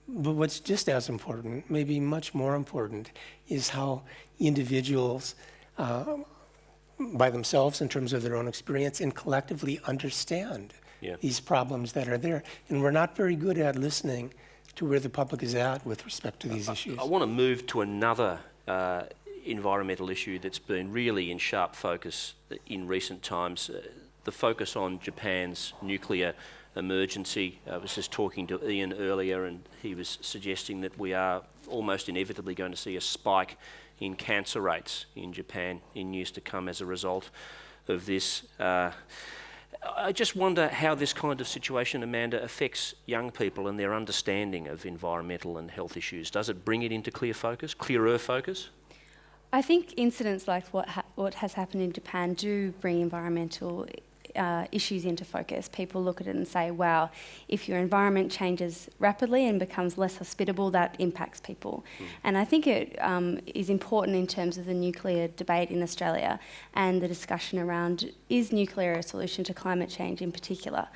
But what's just as important, maybe much more important, is how individuals, by themselves in terms of their own experience, and collectively understand these problems that are there. And we're not very good at listening to where the public is at with respect to these issues. I want to move to another environmental issue that's been really in sharp focus in recent times, the focus on Japan's nuclear emergency. I was just talking to Ian earlier and he was suggesting that we are almost inevitably going to see a spike in cancer rates in Japan in years to come as a result of this. I just wonder how this kind of situation, Amanda, affects young people and their understanding of environmental and health issues. Does it bring it into clearer focus? I think incidents like what has happened in Japan do bring environmental issues into focus. People look at it and say, wow, if your environment changes rapidly and becomes less hospitable, that impacts people. And I think it is important in terms of the nuclear debate in Australia and the discussion around, is nuclear a solution to climate change in particular?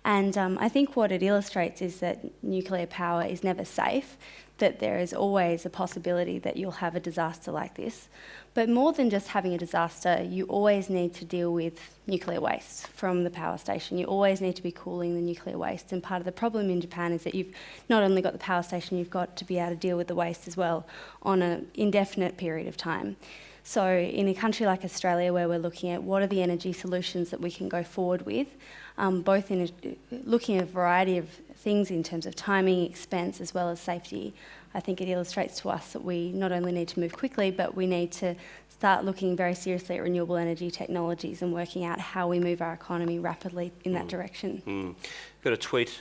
And I think what it illustrates is that nuclear power is never safe, that there is always a possibility that you'll have a disaster like this. But more than just having a disaster, you always need to deal with nuclear waste from the power station. You always need to be cooling the nuclear waste. And part of the problem in Japan is that you've not only got the power station, you've got to be able to deal with the waste as well on an indefinite period of time. So in a country like Australia, where we're looking at what are the energy solutions that we can go forward with, both in looking at a variety of things in terms of timing, expense, as well as safety, I think it illustrates to us that we not only need to move quickly, but we need to start looking very seriously at renewable energy technologies and working out how we move our economy rapidly in that direction. Got a tweet,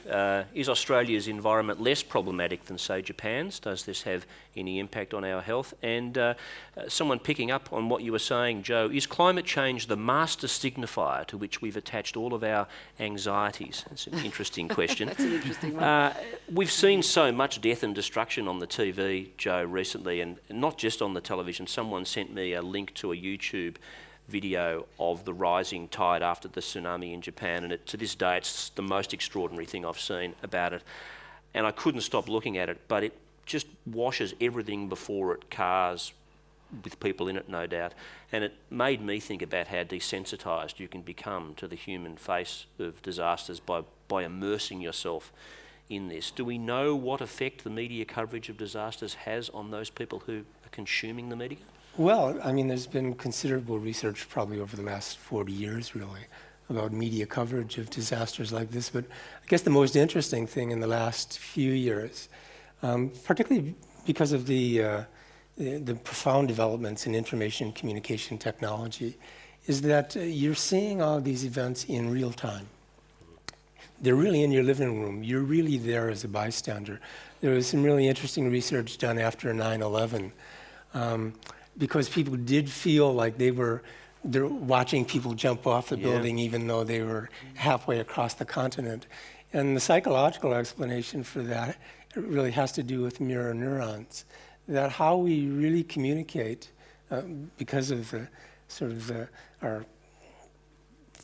is Australia's environment less problematic than, say, Japan's? Does this have any impact on our health? And someone picking up on what you were saying, Joe, is climate change the master signifier to which we've attached all of our anxieties? That's an interesting question. That's an interesting one. We've seen so much death and destruction on the TV, Joe, recently, and not just on the television. Someone sent me a link to a YouTube video of the rising tide after the tsunami in Japan, and to this day it's the most extraordinary thing I've seen about it, and I couldn't stop looking at it, but it just washes everything before it, cars with people in it, no doubt, and it made me think about how desensitised you can become to the human face of disasters by immersing yourself in this. Do we know what effect the media coverage of disasters has on those people who are consuming the media? Well, I mean, there's been considerable research probably over the last 40 years, really, about media coverage of disasters like this. But I guess the most interesting thing in the last few years, particularly because of the profound developments in information communication technology, is that you're seeing all these events in real time. They're really in your living room. You're really there as a bystander. There was some really interesting research done after 9/11, because people did feel like they're watching people jump off the building even though they were halfway across the continent. And the psychological explanation for that really has to do with mirror neurons, that how we really communicate, because of the sort of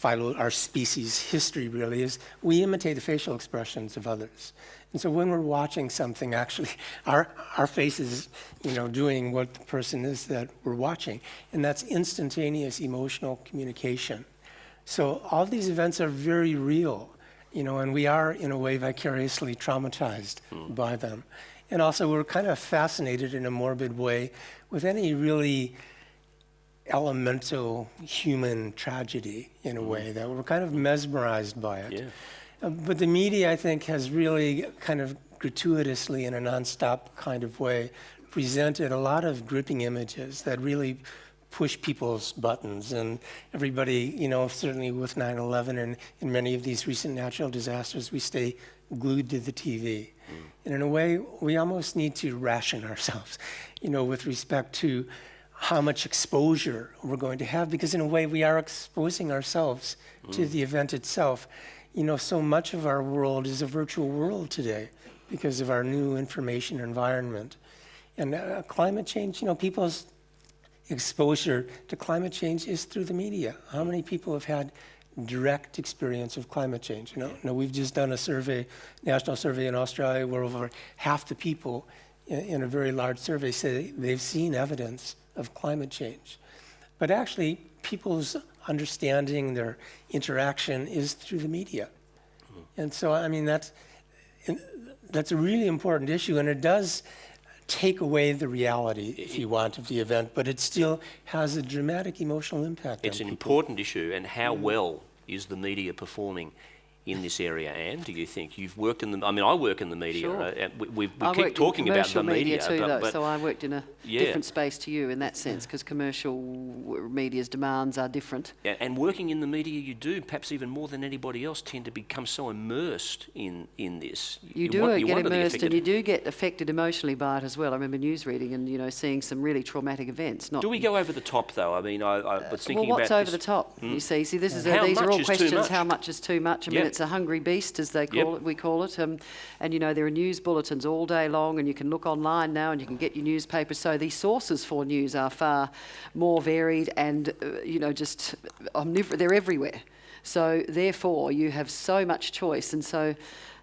our species history really, is we imitate the facial expressions of others. And so when we're watching something, actually, our face is, doing what the person is that we're watching. And that's instantaneous emotional communication. So all these events are very real, and we are, in a way, vicariously traumatized by them. And also, we're kind of fascinated in a morbid way with any really elemental human tragedy, in a way, that we're kind of mesmerized by it. But the media, I think, has really kind of gratuitously, in a nonstop kind of way, presented a lot of gripping images that really push people's buttons. And everybody, certainly with 9/11 and in many of these recent natural disasters, we stay glued to the TV. And in a way, we almost need to ration ourselves, with respect to how much exposure we're going to have, because in a way we are exposing ourselves to the event itself. So much of our world is a virtual world today because of our new information environment. And climate change, people's exposure to climate change is through the media. How many people have had direct experience of climate change? We've just done a survey, national survey in Australia, where over half the people in a very large survey say they've seen evidence of climate change. But actually, people's understanding, their interaction is through the media. And so, that's a really important issue, and it does take away the reality, if you want, of the event, but it still has a dramatic emotional impact on people. It's an important issue, and how well is the media performing in this area, Anne, do you think? You've worked in I work in the media. Sure. We keep talking about the media. Too, though, so I worked in a different space to you in that sense, because commercial media's demands are different. And working in the media, you do, perhaps even more than anybody else, tend to become so immersed in this. You do get immersed, and you do get affected emotionally by it as well. I remember news reading and, seeing some really traumatic events. Do we go over the top, though? I was thinking about what's over this. the top? You see, this is these are all questions. Much? How much is too much? It's a hungry beast, as they call it. We call it. And there are news bulletins all day long, and you can look online now, and you can get your newspaper. So the sources for news are far more varied, and just omnivorous. They're everywhere. So therefore, you have so much choice, and so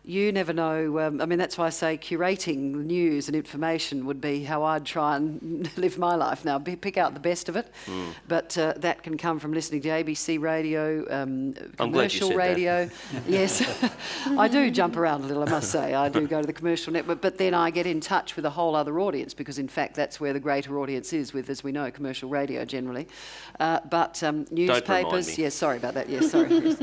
you never know. That's why I say curating the news and information would be how I'd try and live my life now. Pick out the best of it. But that can come from listening to ABC radio, commercial radio. Yes, I do jump around a little, I must say. I do go to the commercial network, but then I get in touch with a whole other audience, because in fact that's where the greater audience is with, as we know, commercial radio generally. But newspapers, yes, sorry about that, yes, sorry.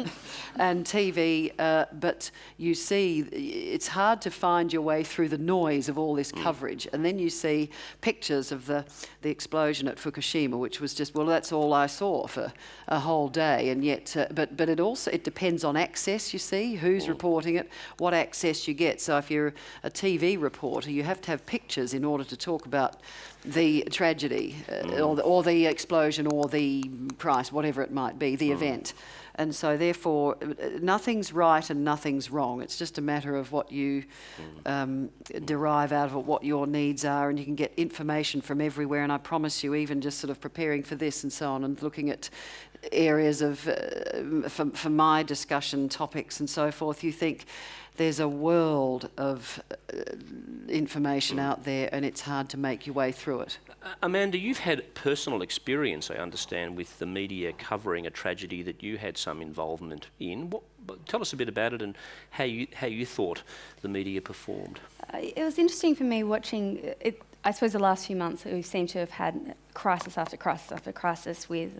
And TV, but you see, it's hard to find your way through the noise of all this coverage, and then you see pictures of the explosion at Fukushima, which was just, that's all I saw for a whole day. And yet, but it depends on access. You see, who's reporting it, what access you get. So if you're a TV reporter, you have to have pictures in order to talk about the tragedy or the explosion or the price, whatever it might be, the event. And so therefore, nothing's right and nothing's wrong. It's just a matter of what you derive out of it, what your needs are, and you can get information from everywhere. And I promise you, even just sort of preparing for this and so on, and looking at areas of, for my discussion topics and so forth, you think there's a world of information out there, and it's hard to make your way through it. Amanda, you've had personal experience, I understand, with the media covering a tragedy that you had some involvement in. Tell us a bit about it and how you thought the media performed. It was interesting for me watching it. I suppose the last few months we seem to have had crisis after crisis after crisis with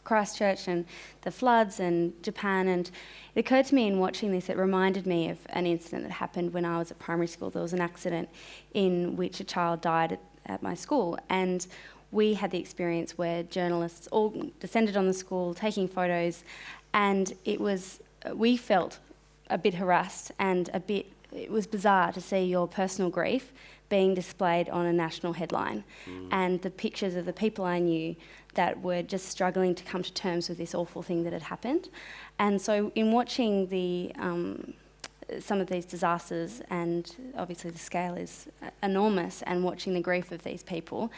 Christchurch and the floods and Japan, and it occurred to me in watching this, it reminded me of an incident that happened when I was at primary school. There was an accident in which a child died at my school, and we had the experience where journalists all descended on the school taking photos, and we felt a bit harassed and it was bizarre to see your personal grief being displayed on a national headline, and the pictures of the people I knew that were just struggling to come to terms with this awful thing that had happened. And so in watching some of these disasters, and obviously the scale is enormous, and watching the grief of these people,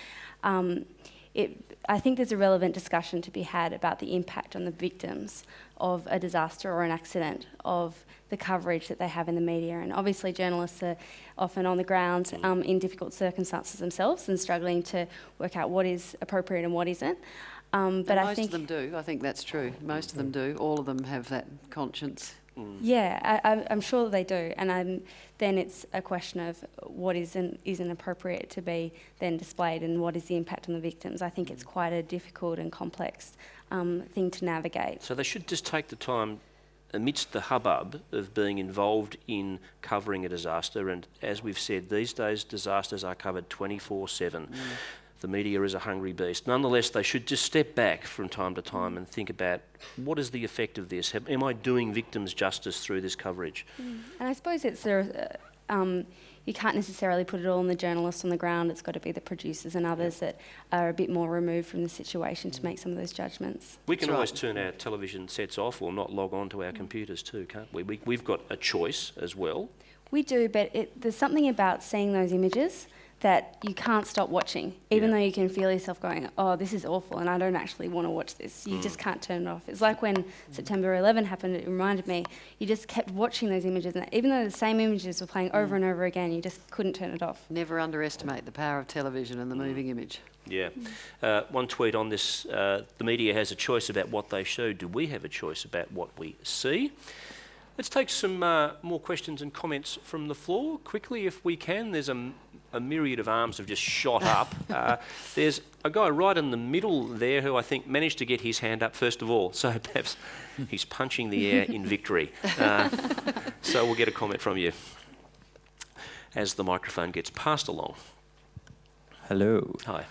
I think there's a relevant discussion to be had about the impact on the victims of a disaster or an accident, of the coverage that they have in the media. And obviously journalists are often on the ground in difficult circumstances themselves and struggling to work out what is appropriate and what isn't. But most of them do. I think that's true. Most of them do. All of them have that conscience. Yeah, I'm sure they do. And then it's a question of what isn't appropriate to be then displayed, and what is the impact on the victims. I think it's quite a difficult and complex thing to navigate. So they should just take the time, amidst the hubbub of being involved in covering a disaster, and as we've said, these days disasters are covered 24/7. The media is a hungry beast. Nonetheless, they should just step back from time to time and think about, what is the effect of this? Am I doing victims justice through this coverage? And I suppose you can't necessarily put it all on the journalists on the ground. It's got to be the producers and others that are a bit more removed from the situation to make some of those judgments. We can always turn our television sets off or not log on to our computers too, can't we? We've got a choice as well. We do, but there's something about seeing those images that you can't stop watching, even though you can feel yourself going, oh, this is awful, and I don't actually want to watch this. You just can't turn it off. It's like when September 11 happened, it reminded me, you just kept watching those images, and even though the same images were playing over and over again, you just couldn't turn it off. Never underestimate the power of television and the moving image. Yeah. One tweet on this, the media has a choice about what they show. Do we have a choice about what we see? Let's take some more questions and comments from the floor quickly if we can. There's a myriad of arms have just shot up. There's a guy right in the middle there who I think managed to get his hand up first of all, so perhaps he's punching the air in victory. So we'll get a comment from you as the microphone gets passed along. Hello. Hi.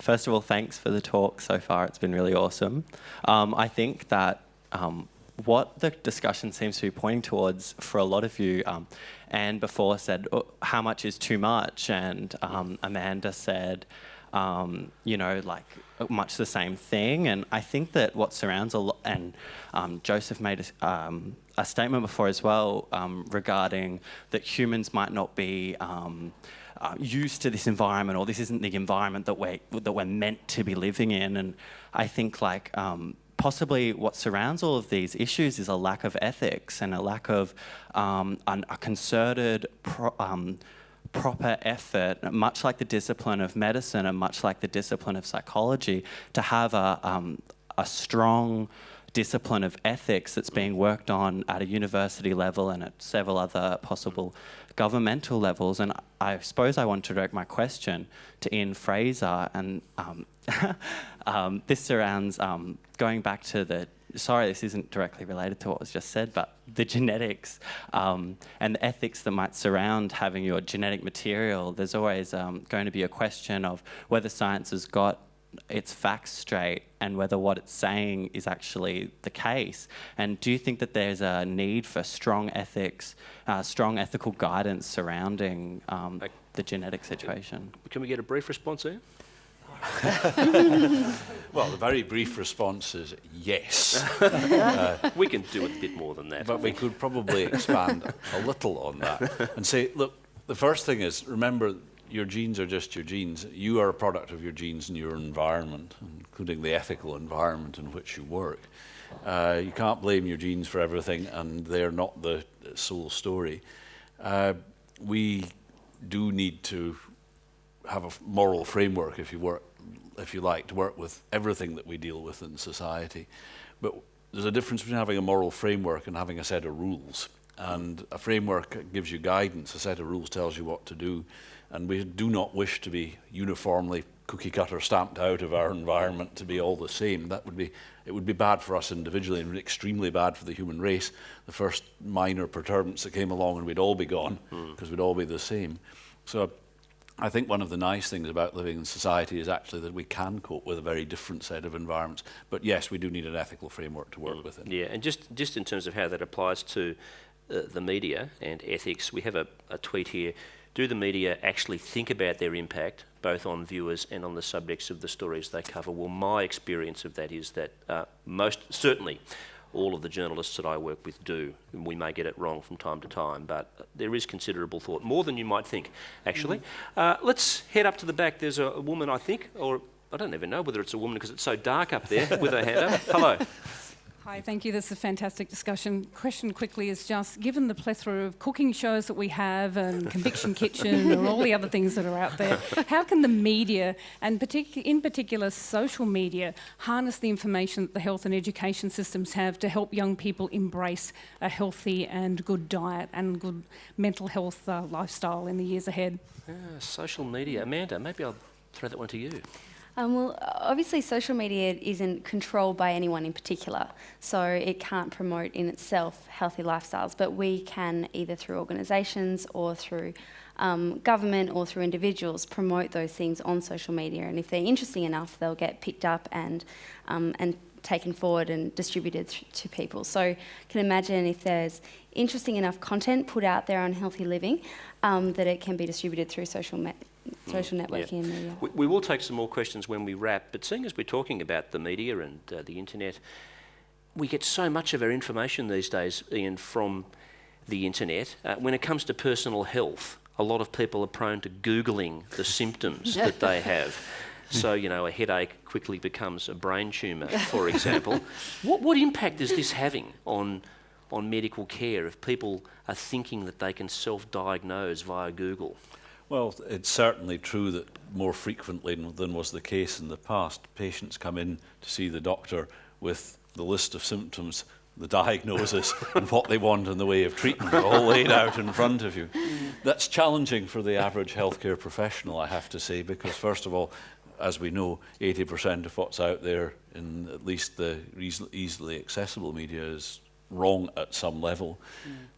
First of all, thanks for the talk so far. It's been really awesome. I think that what the discussion seems to be pointing towards for a lot of you, Anne before said, how much is too much? And Amanda said, like much the same thing. And I think that what surrounds a lot, and Joseph made a statement before as well regarding that humans might not be used to this environment, or this isn't the environment that we're meant to be living in. And I think possibly what surrounds all of these issues is a lack of ethics and a lack of a concerted, proper effort, much like the discipline of medicine and much like the discipline of psychology, to have a strong discipline of ethics that's being worked on at a university level and at several other possible governmental levels. And I suppose I want to direct my question to Ian Fraser, and this surrounds going back to sorry, this isn't directly related to what was just said, but the genetics and the ethics that might surround having your genetic material. There's always going to be a question of whether science has got its facts straight and whether what it's saying is actually the case. And do you think that there's a need for strong ethics, strong ethical guidance surrounding the genetic situation? Can we get a brief response there? Well, the very brief response is yes. We can do a bit more than that. But we could probably expand a little on that and say, look, the first thing is, remember, your genes are just your genes. You are a product of your genes and your environment, including the ethical environment in which you work. You can't blame your genes for everything, and they're not the sole story. We do need to have a moral framework, if you like, to work with everything that we deal with in society. But there's a difference between having a moral framework and having a set of rules. And a framework gives you guidance, a set of rules tells you what to do. And we do not wish to be uniformly cookie cutter stamped out of our environment to be all the same. It would be bad for us individually and extremely bad for the human race. The first minor perturbance that came along and we'd all be gone because we'd all be the same. So I think one of the nice things about living in society is actually that we can cope with a very different set of environments. But yes, we do need an ethical framework to work within. Yeah, and just in terms of how that applies to the media and ethics, we have a tweet here. Do the media actually think about their impact, both on viewers and on the subjects of the stories they cover? Well, my experience of that is that certainly all of the journalists that I work with do. We may get it wrong from time to time, but there is considerable thought, more than you might think, actually. Let's head up to the back. There's a woman, I think, or I don't even know whether it's a woman because it's so dark up there with her hand up. Hello. Hi, thank you. This is a fantastic discussion. Question quickly is just, given the plethora of cooking shows that we have and Conviction Kitchen and all the other things that are out there, how can the media, and in particular social media, harness the information that the health and education systems have to help young people embrace a healthy and good diet and good mental health lifestyle in the years ahead? Social media. Amanda, maybe I'll throw that one to you. Well, obviously social media isn't controlled by anyone in particular, so it can't promote in itself healthy lifestyles, but we can, either through organisations or through government or through individuals, promote those things on social media, and if they're interesting enough, they'll get picked up and taken forward and distributed to people. So you can imagine if there's interesting enough content put out there on healthy living, that it can be distributed through social networking and media. We will take some more questions when we wrap, but seeing as we're talking about the media and the internet, we get so much of our information these days, Ian, from the internet. When it comes to personal health, a lot of people are prone to Googling the symptoms that they have. So, a headache quickly becomes a brain tumour, for example. What impact is this having on medical care if people are thinking that they can self-diagnose via Google? Well, it's certainly true that more frequently than was the case in the past, patients come in to see the doctor with the list of symptoms, the diagnosis, and what they want in the way of treatment all laid out in front of you. That's challenging for the average healthcare professional, I have to say, because first of all, as we know, 80% of what's out there in at least the easily accessible media is wrong at some level.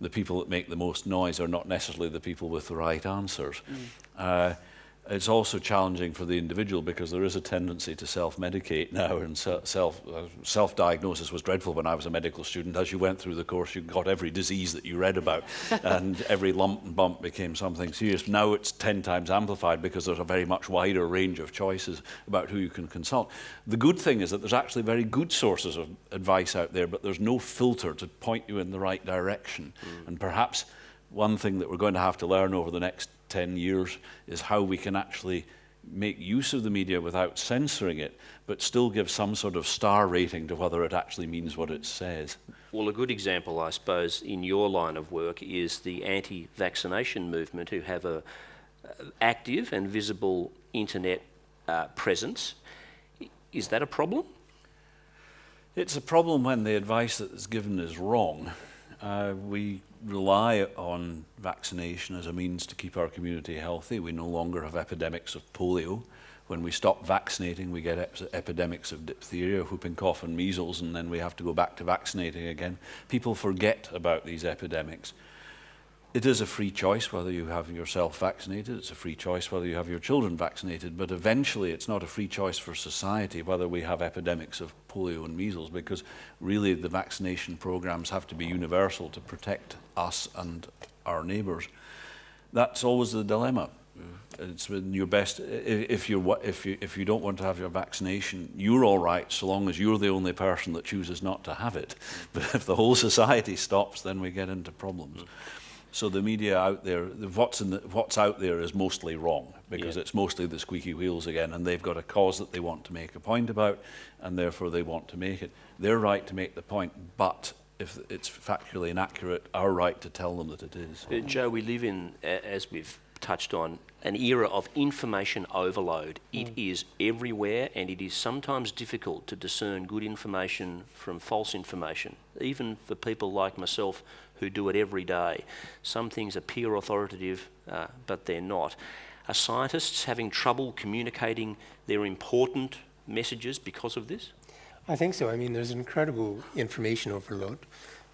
The people that make the most noise are not necessarily the people with the right answers. It's also challenging for the individual because there is a tendency to self-medicate now, and self-diagnosis was dreadful when I was a medical student. As you went through the course, you got every disease that you read about, and every lump and bump became something serious. Now it's 10 times amplified because there's a very much wider range of choices about who you can consult. The good thing is that there's actually very good sources of advice out there, but there's no filter to point you in the right direction. And perhaps one thing that we're going to have to learn over the next 10 years is how we can actually make use of the media without censoring it, but still give some sort of star rating to whether it actually means what it says. Well, a good example, I suppose, in your line of work is the anti-vaccination movement, who have a active and visible internet presence. Is that a problem? It's a problem when the advice that is given is wrong. We rely on vaccination as a means to keep our community healthy. We no longer have epidemics of polio. When we stop vaccinating, we get epidemics of diphtheria, whooping cough and measles, and then we have to go back to vaccinating again. People forget about these epidemics. It is a free choice whether you have yourself vaccinated. It's a free choice whether you have your children vaccinated. But eventually, it's not a free choice for society whether we have epidemics of polio and measles, because really the vaccination programs have to be universal to protect us and our neighbours. That's always the dilemma. It's in your best. If you don't want to have your vaccination, you're all right so long as you're the only person that chooses not to have it. But if the whole society stops, then we get into problems. So the media out there, what's out there is mostly wrong, because it's mostly the squeaky wheels again, and they've got a cause that they want to make a point about, and therefore they want to make it. They're right to make the point, but if it's factually inaccurate, our right to tell them that it is. Joe, we live in, as we've touched on, an era of information overload. It is everywhere, and it is sometimes difficult to discern good information from false information, even for people like myself who do it every day. Some things appear authoritative, but they're not. Are scientists having trouble communicating their important messages because of this? I think so. I mean, there's incredible information overload,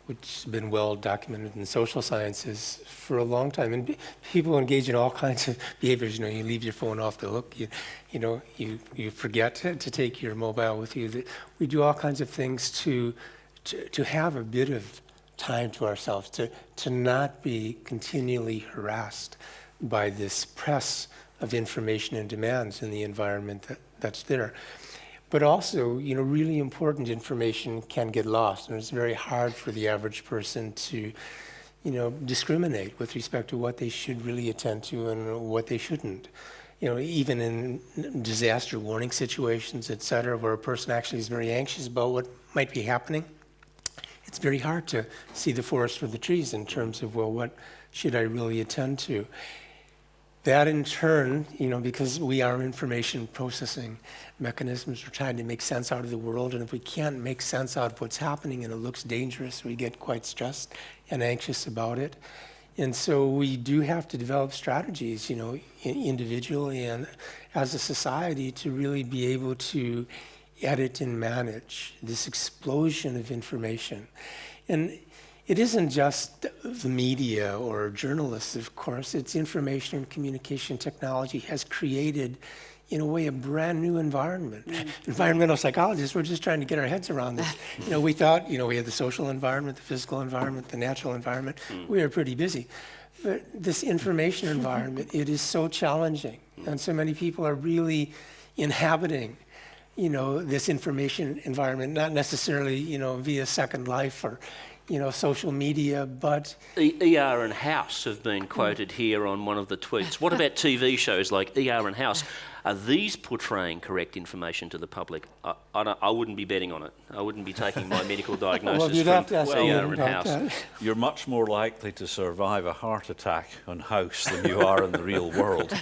which has been well documented in social sciences for a long time. And people engage in all kinds of behaviors. You know, you leave your phone off the hook. You forget to take your mobile with you. We do all kinds of things to have a bit of time to ourselves, to not be continually harassed by this press of information and demands in the environment that's there. But also, really important information can get lost, and it's very hard for the average person to, discriminate with respect to what they should really attend to and what they shouldn't. Even in disaster warning situations, et cetera, where a person actually is very anxious about what might be happening, it's very hard to see the forest for the trees in terms of, well, what should I really attend to? That in turn, because we are information processing mechanisms, we're trying to make sense out of the world, and if we can't make sense out of what's happening and it looks dangerous, we get quite stressed and anxious about it. And so we do have to develop strategies, individually and as a society, to really be able to edit and manage this explosion of information. And it isn't just the media or journalists, of course. It's information and communication technology has created, in a way, a brand new environment. Environmental psychologists, we're just trying to get our heads around this. We thought, we had the social environment, the physical environment, the natural environment. We were pretty busy. But this information environment, it is so challenging. And so many people are really inhabiting this information environment, not necessarily, via Second Life or, social media, but... ER and House have been quoted here on one of the tweets. What about TV shows like ER and House? Are these portraying correct information to the public? I wouldn't be betting on it. I wouldn't be taking my medical diagnosis from ER and House. You're much more likely to survive a heart attack on House than you are in the real world.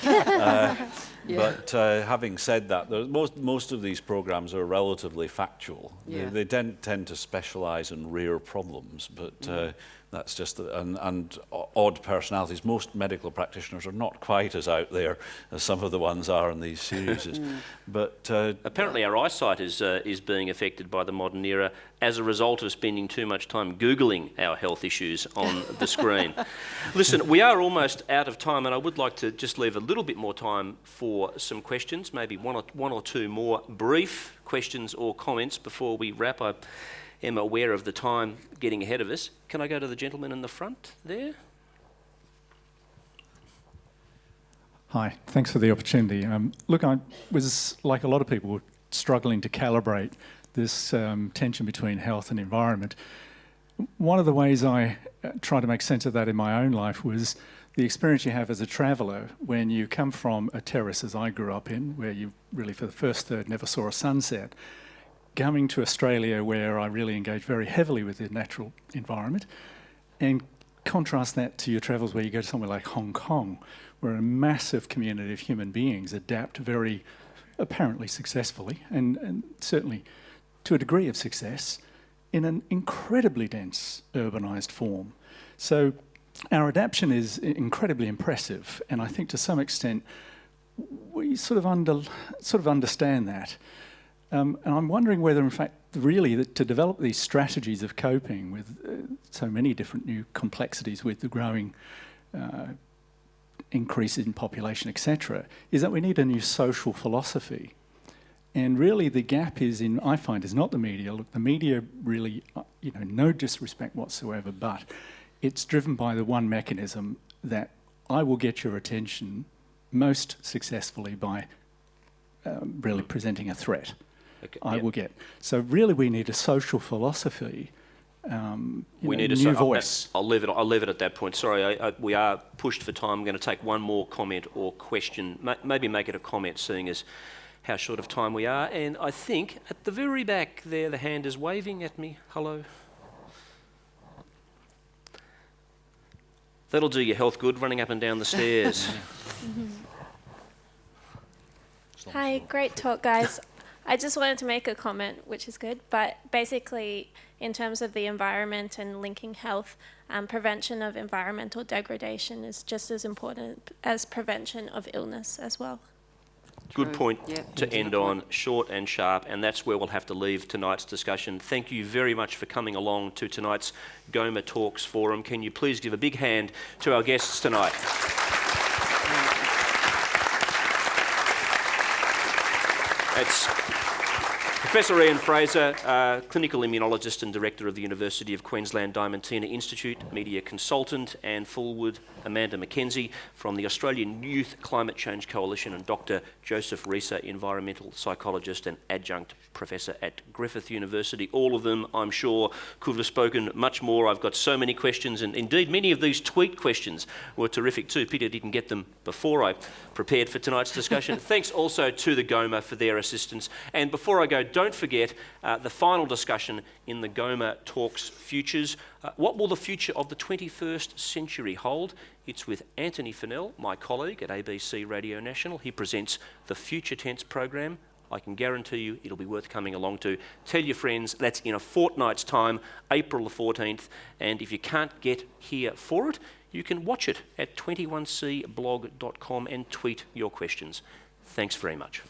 But having said that, most of these programs are relatively factual. Yeah. They tend to specialise in rare problems, but that's just and odd personalities. Most medical practitioners are not quite as out there as some of the ones are in these series. But apparently, our eyesight is being affected by the modern era as a result of spending too much time Googling our health issues on the screen. Listen, we are almost out of time, and I would like to just leave a little bit more time for some questions, maybe one or two more brief questions or comments before we wrap up. I'm aware of the time getting ahead of us. Can I go to the gentleman in the front there? Hi, thanks for the opportunity. Look, I was, like a lot of people, struggling to calibrate this tension between health and environment. One of the ways I try to make sense of that in my own life was the experience you have as a traveller when you come from a terrace, as I grew up in, where you really, for the first third, never saw a sunset. Coming to Australia, where I really engage very heavily with the natural environment, and contrast that to your travels where you go to somewhere like Hong Kong, where a massive community of human beings adapt very apparently successfully, and certainly to a degree of success, in an incredibly dense urbanised form. So our adaptation is incredibly impressive, and I think to some extent we sort of understand that. And I'm wondering whether, in fact, really to develop these strategies of coping with so many different new complexities with the growing increase in population, etc., is that we need a new social philosophy. And really the gap I find, is not the media. Look, the media really, no disrespect whatsoever, but it's driven by the one mechanism that I will get your attention most successfully by really presenting a threat. Okay, I will get. So really we need a social philosophy, we need a new voice. I'll leave it at that point. Sorry, we are pushed for time. I'm going to take one more comment or question, maybe make it a comment, seeing as how short of time we are. And I think at the very back there, the hand is waving at me. Hello. That'll do your health good, running up and down the stairs. Hi, great talk, guys. I just wanted to make a comment, which is good, but basically in terms of the environment and linking health, prevention of environmental degradation is just as important as prevention of illness as well. Good point Yep, to end on, short and sharp, and that's where we'll have to leave tonight's discussion. Thank you very much for coming along to tonight's GoMA Talks Forum. Can you please give a big hand to our guests tonight? It's Professor Ian Fraser, clinical immunologist and director of the University of Queensland Diamantina Institute, media consultant, and Fullwood Amanda Mackenzie from the Australian Youth Climate Change Coalition, and Dr. Joseph Reeser, environmental psychologist and adjunct professor at Griffith University. All of them, I'm sure, could have spoken much more. I've got so many questions, and indeed many of these tweet questions were terrific too. Peter didn't get them before I prepared for tonight's discussion. Thanks also to the GoMA for their assistance. And before I go, don't forget the final discussion in the GoMA Talks Futures. What will the future of the 21st century hold? It's with Anthony Fennell, my colleague at ABC Radio National. He presents the Future Tense program. I can guarantee you it'll be worth coming along to. Tell your friends, that's in a fortnight's time, April the 14th. And if you can't get here for it, you can watch it at 21cblog.com and tweet your questions. Thanks very much.